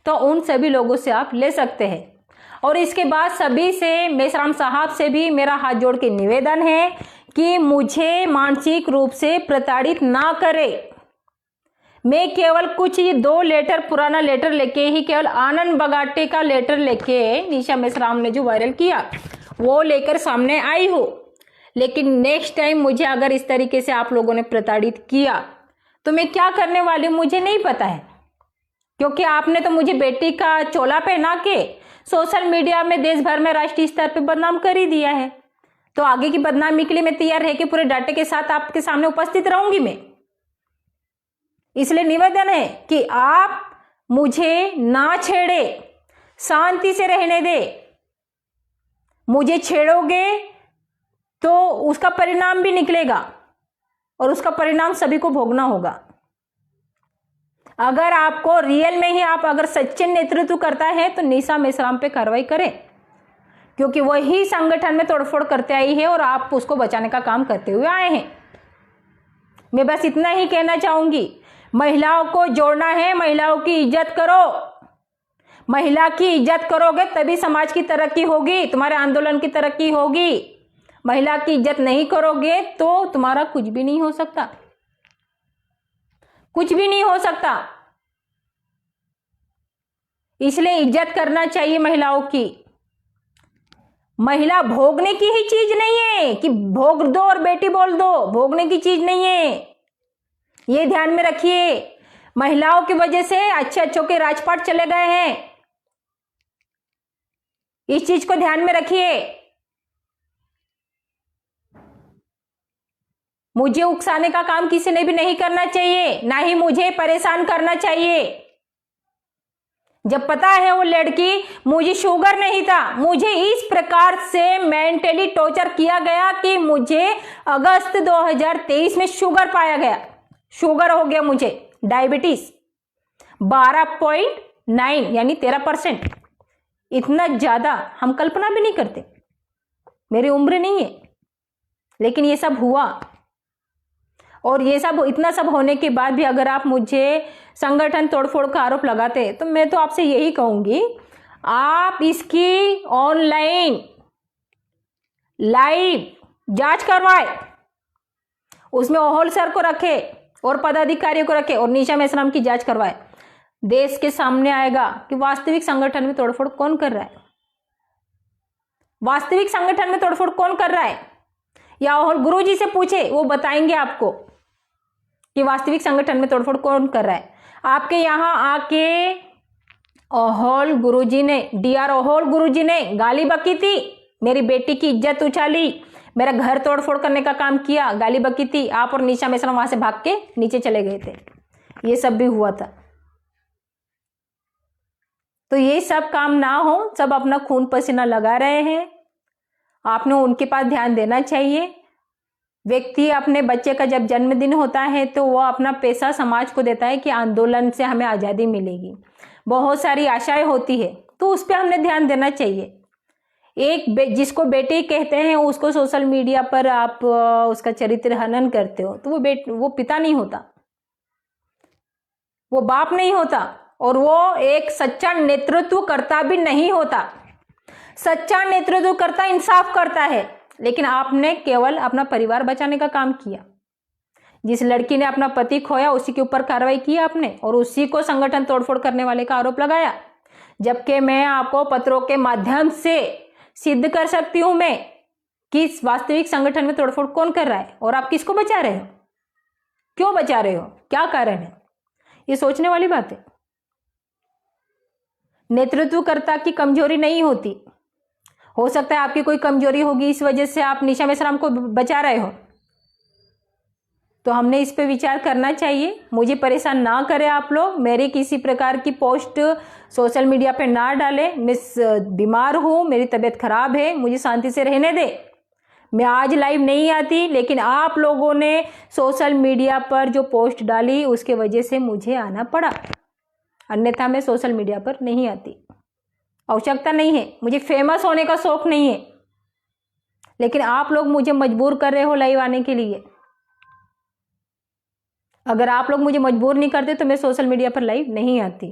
तो उन सभी लोगों से आप ले सकते हैं। और इसके बाद सभी से, मेसराम साहब से भी मेरा हाथ जोड़ के निवेदन है कि मुझे मानसिक रूप से प्रताड़ित ना करे। मैं केवल कुछ 2 लेटर, पुराना लेटर लेके ही, केवल आनंद बगाटे का लेटर लेके निशा मेसराम ने जो वायरल किया वो लेकर सामने आई हो। लेकिन नेक्स्ट टाइम मुझे अगर इस तरीके से आप लोगों ने प्रताड़ित किया तो मैं क्या करने वाली हूं मुझे नहीं पता है, क्योंकि आपने तो मुझे बेटी का चोला पहना के सोशल मीडिया में, देश भर में, राष्ट्रीय स्तर पे बदनाम कर ही दिया है। तो आगे की बदनामी के लिए मैं तैयार रह के पूरे डाटे के साथ आपके सामने उपस्थित रहूंगी मैं। इसलिए निवेदन है कि आप मुझे ना छेड़े, शांति से रहने दे। मुझे छेड़ोगे तो उसका परिणाम भी निकलेगा और उसका परिणाम सभी को भोगना होगा। अगर आपको रियल में ही, आप अगर सच्चे नेतृत्व करता है तो निशा मेसराम पे कार्रवाई करें, क्योंकि वही संगठन में तोड़फोड़ करते आई है और आप उसको बचाने का काम करते हुए आए हैं। मैं बस इतना ही कहना चाहूंगी, महिलाओं को जोड़ना है, महिलाओं की इज्जत करो। महिला की इज्जत करोगे तभी समाज की तरक्की होगी, तुम्हारे आंदोलन की तरक्की होगी। महिला की इज्जत नहीं करोगे तो तुम्हारा कुछ भी नहीं हो सकता, कुछ भी नहीं हो सकता। इसलिए इज्जत करना चाहिए महिलाओं की। महिला भोगने की ही चीज नहीं है कि भोग दो और बेटी बोल दो, भोगने की चीज नहीं है, ये ध्यान में रखिए। महिलाओं की वजह से अच्छे अच्छों के राजपाट चले गए हैं, इस चीज को ध्यान में रखिए। मुझे उकसाने का काम किसी ने भी नहीं करना चाहिए, ना ही मुझे परेशान करना चाहिए। जब पता है वो लड़की, मुझे शुगर नहीं था, मुझे इस प्रकार से मेंटली टॉर्चर किया गया कि मुझे अगस्त 2023 में शुगर पाया गया, शुगर हो गया मुझे, डायबिटीज 12.9 यानी 13%। इतना ज्यादा हम कल्पना भी नहीं करते, मेरी उम्र नहीं है, लेकिन ये सब हुआ। और ये सब, इतना सब होने के बाद भी अगर आप मुझे संगठन तोड़फोड़ का आरोप लगाते तो मैं तो आपसे यही कहूंगी, आप इसकी ऑनलाइन लाइव जांच करवाए, उसमें ओहोल सर को रखे और पदाधिकारियों को रखे और निशा मेसराम की जांच करवाए। देश के सामने आएगा कि वास्तविक संगठन में तोड़फोड़ कौन कर रहा है, वास्तविक संगठन में तोड़फोड़ कौन कर रहा है। या ओहोल गुरुजी से पूछे, वो बताएंगे आपको कि वास्तविक संगठन में तोड़फोड़ कौन कर रहा है। आपके यहाँ आके ओहोल गुरुजी ने, डीआर ओहोल गुरुजी ने गाली बकी थी, मेरी बेटी की इज्जत उछाली, मेरा घर तोड़फोड़ करने का काम किया, गाली बकी थी। आप और निशा मेसराम वहां से भाग के नीचे चले गए थे, ये सब भी हुआ था। तो ये सब काम ना हो, सब अपना खून पसीना लगा रहे हैं, आपने उनके पास ध्यान देना चाहिए। व्यक्ति अपने बच्चे का जब जन्मदिन होता है तो वो अपना पैसा समाज को देता है कि आंदोलन से हमें आज़ादी मिलेगी, बहुत सारी आशाएं होती है, तो उस पर हमने ध्यान देना चाहिए। एक जिसको बेटे कहते हैं उसको सोशल मीडिया पर आप उसका चरित्र हनन करते हो, तो वो पिता नहीं होता, वो बाप नहीं होता, और वो एक सच्चा नेतृत्वकर्ता भी नहीं होता। सच्चा नेतृत्वकर्ता इंसाफ करता है, लेकिन आपने केवल अपना परिवार बचाने का काम किया। जिस लड़की ने अपना पति खोया उसी के ऊपर कार्रवाई की आपने, और उसी को संगठन तोड़फोड़ करने वाले का आरोप लगाया, जबकि मैं आपको पत्रों के माध्यम से सिद्ध कर सकती हूं मैं कि वास्तविक संगठन में तोड़फोड़ कौन कर रहा है और आप किसको बचा रहे हो, क्यों बचा रहे हो, क्या कारण है। ये सोचने वाली बात है। नेतृत्वकर्ता की कमजोरी नहीं होती, हो सकता है आपकी कोई कमजोरी होगी, इस वजह से आप निशा मेसराम को बचा रहे हो, तो हमने इस पे विचार करना चाहिए। मुझे परेशान ना करें आप लोग, मेरी किसी प्रकार की पोस्ट सोशल मीडिया पे ना डालें। मैं बीमार हूँ, मेरी तबीयत खराब है, मुझे शांति से रहने दे। मैं आज लाइव नहीं आती, लेकिन आप लोगों ने सोशल मीडिया पर जो पोस्ट डाली उसके वजह से मुझे आना पड़ा, अन्यथा मैं सोशल मीडिया पर नहीं आती। आवश्यकता नहीं है, मुझे फेमस होने का शौक नहीं है, लेकिन आप लोग मुझे मजबूर कर रहे हो लाइव आने के लिए। अगर आप लोग मुझे मजबूर नहीं करते तो मैं सोशल मीडिया पर लाइव नहीं आती।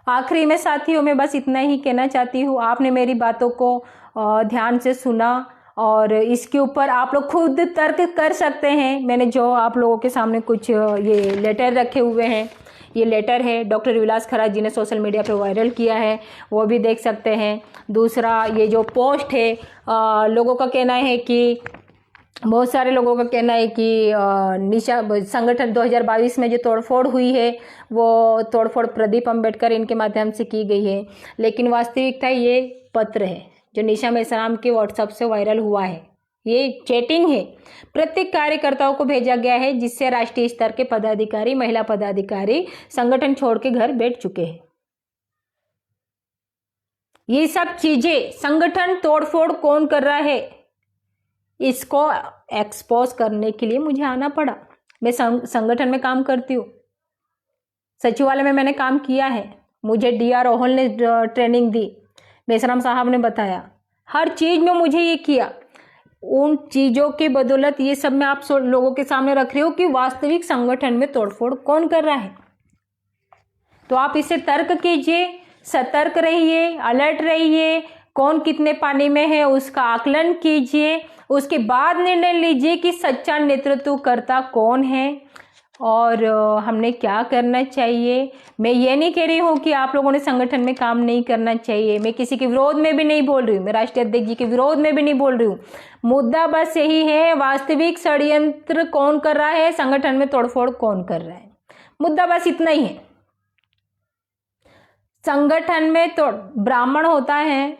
आखिरी में साथियों मैं बस इतना ही कहना चाहती हूँ, आपने मेरी बातों को ध्यान से सुना और इसके ऊपर आप लोग खुद तर्क कर सकते हैं। मैंने जो आप लोगों के सामने कुछ ये लेटर रखे हुए हैं, ये लेटर है डॉक्टर विलास खरा जी ने सोशल मीडिया पे वायरल किया है, वो भी देख सकते हैं। दूसरा ये जो पोस्ट है, लोगों का कहना है कि बहुत सारे लोगों का कहना है कि निशा संगठन 2022 में जो तोड़फोड़ हुई है वो तोड़फोड़ प्रदीप अंबेडकर इनके माध्यम से की गई है, लेकिन वास्तविकता ये पत्र है जो निशा मेश्राम के व्हाट्सएप से वायरल हुआ है। ये चैटिंग है, प्रत्येक कार्यकर्ताओं को भेजा गया है, जिससे राष्ट्रीय स्तर के पदाधिकारी, महिला पदाधिकारी संगठन छोड़ के घर बैठ चुके हैं। ये सब चीजें संगठन तोड़फोड़ कौन कर रहा है, इसको एक्सपोज करने के लिए मुझे आना पड़ा। मैं संगठन में काम करती हूँ, सचिवालय में मैंने काम किया है, मुझे DR रोहल ने ट्रेनिंग दी, मेश्राम साहब ने बताया, हर चीज में मुझे ये किया। उन चीजों की बदौलत ये सब मैं आप लोगों के सामने रख रही हूँ कि वास्तविक संगठन में तोड़फोड़ कौन कर रहा है। तो आप इसे तर्क कीजिए, सतर्क रहिए, अलर्ट रहिए, कौन कितने पानी में है उसका आकलन कीजिए, उसके बाद निर्णय लीजिए कि सच्चा नेतृत्वकर्ता कौन है और हमने क्या करना चाहिए। मैं ये नहीं कह रही हूँ कि आप लोगों ने संगठन में काम नहीं करना चाहिए, मैं किसी के विरोध में भी नहीं बोल रही हूँ, मैं राष्ट्रीय अध्यक्ष जी के विरोध में भी नहीं बोल रही हूँ। मुद्दा बस यही है, वास्तविक षड्यंत्र कौन कर रहा है, संगठन में तोड़फोड़ कौन कर रहा है, मुद्दा बस इतना ही है। संगठन में तो ब्राह्मण होता है,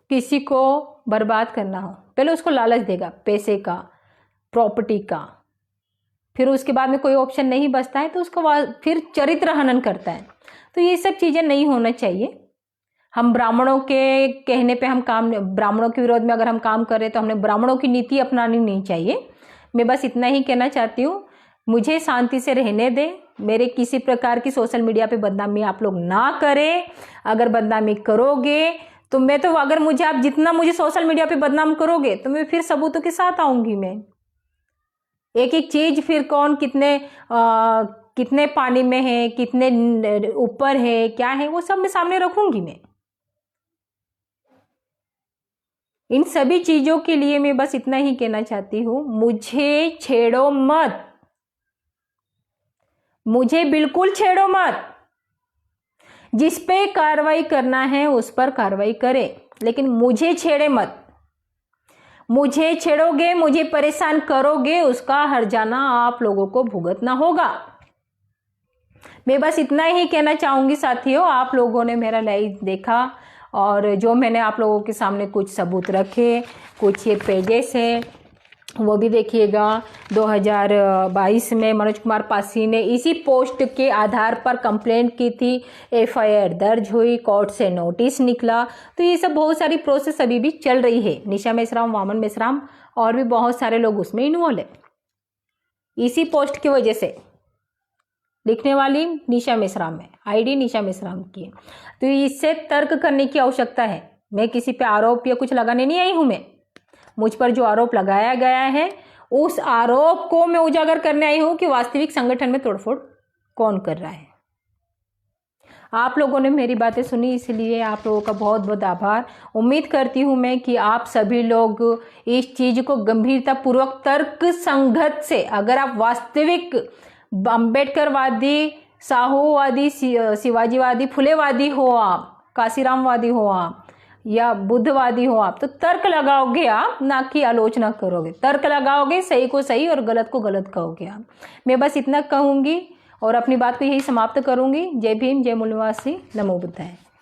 किसी को बर्बाद करना हो पहले उसको लालच देगा, पैसे का, प्रॉपर्टी का, फिर उसके बाद में कोई ऑप्शन नहीं बचता है तो उसको फिर चरित्र हनन करता है। तो ये सब चीज़ें नहीं होना चाहिए। हम ब्राह्मणों के कहने पे हम काम, ब्राह्मणों के विरोध में अगर हम काम कर रहे तो हमने ब्राह्मणों की नीति अपनानी नहीं चाहिए। मैं बस इतना ही कहना चाहती हूँ, मुझे शांति से रहने दें, मेरे किसी प्रकार की सोशल मीडिया पे बदनामी आप लोग ना करें। अगर बदनामी करोगे तो मैं तो, अगर मुझे आप जितना मुझे सोशल मीडिया पे बदनाम करोगे तो मैं फिर सबूतों के साथ आऊंगी। मैं एक एक चीज फिर कौन कितने पानी में है, कितने ऊपर है, क्या है, वो सब मैं सामने रखूंगी। मैं इन सभी चीजों के लिए मैं बस इतना ही कहना चाहती हूँ, मुझे छेड़ो मत, मुझे बिल्कुल छेड़ो मत। जिस पे कार्रवाई करना है उस पर कार्रवाई करें, लेकिन मुझे छेड़े मत। मुझे छेड़ोगे, मुझे परेशान करोगे, उसका हर्जाना आप लोगों को भुगतना होगा। मैं बस इतना ही कहना चाहूंगी साथियों, आप लोगों ने मेरा लाइव देखा और जो मैंने आप लोगों के सामने कुछ सबूत रखे, कुछ ये पेजेस है वो भी देखिएगा। 2022 में मनोज कुमार पासी ने इसी पोस्ट के आधार पर कंप्लेंट की थी, FIR दर्ज हुई, कोर्ट से नोटिस निकला। तो ये सब बहुत सारी प्रोसेस अभी भी चल रही है। निशा मेश्राम, वामन मेश्राम और भी बहुत सारे लोग उसमें इन्वॉल्व है। इसी पोस्ट की वजह से लिखने वाली निशा मेश्राम है, ID निशा मेश्राम की है। तो इससे तर्क करने की आवश्यकता है। मैं किसी पे आरोप या कुछ लगाने नहीं आई हूं। मैं मुझ पर जो आरोप लगाया गया है उस आरोप को मैं उजागर करने आई हूं कि वास्तविक संगठन में तोड़फोड़ कौन कर रहा है। आप लोगों ने मेरी बातें सुनी, इसलिए आप लोगों का बहुत बहुत आभार। उम्मीद करती हूं मैं कि आप सभी लोग इस चीज को गंभीरता पूर्वक तर्क संगत से, अगर आप वास्तविक अम्बेडकरवादी, साहूवादी, शिवाजीवादी, फुलेवादी हो, आप काशीरामवादी हो, आप या बुद्धवादी हो, आप तो तर्क लगाओगे आप, ना कि आलोचना करोगे। तर्क लगाओगे, सही को सही और गलत को गलत कहोगे आप। मैं बस इतना कहूंगी और अपनी बात को यही समाप्त करूंगी। जय भीम, जय मूल निवासी, नमो बुद्धाय।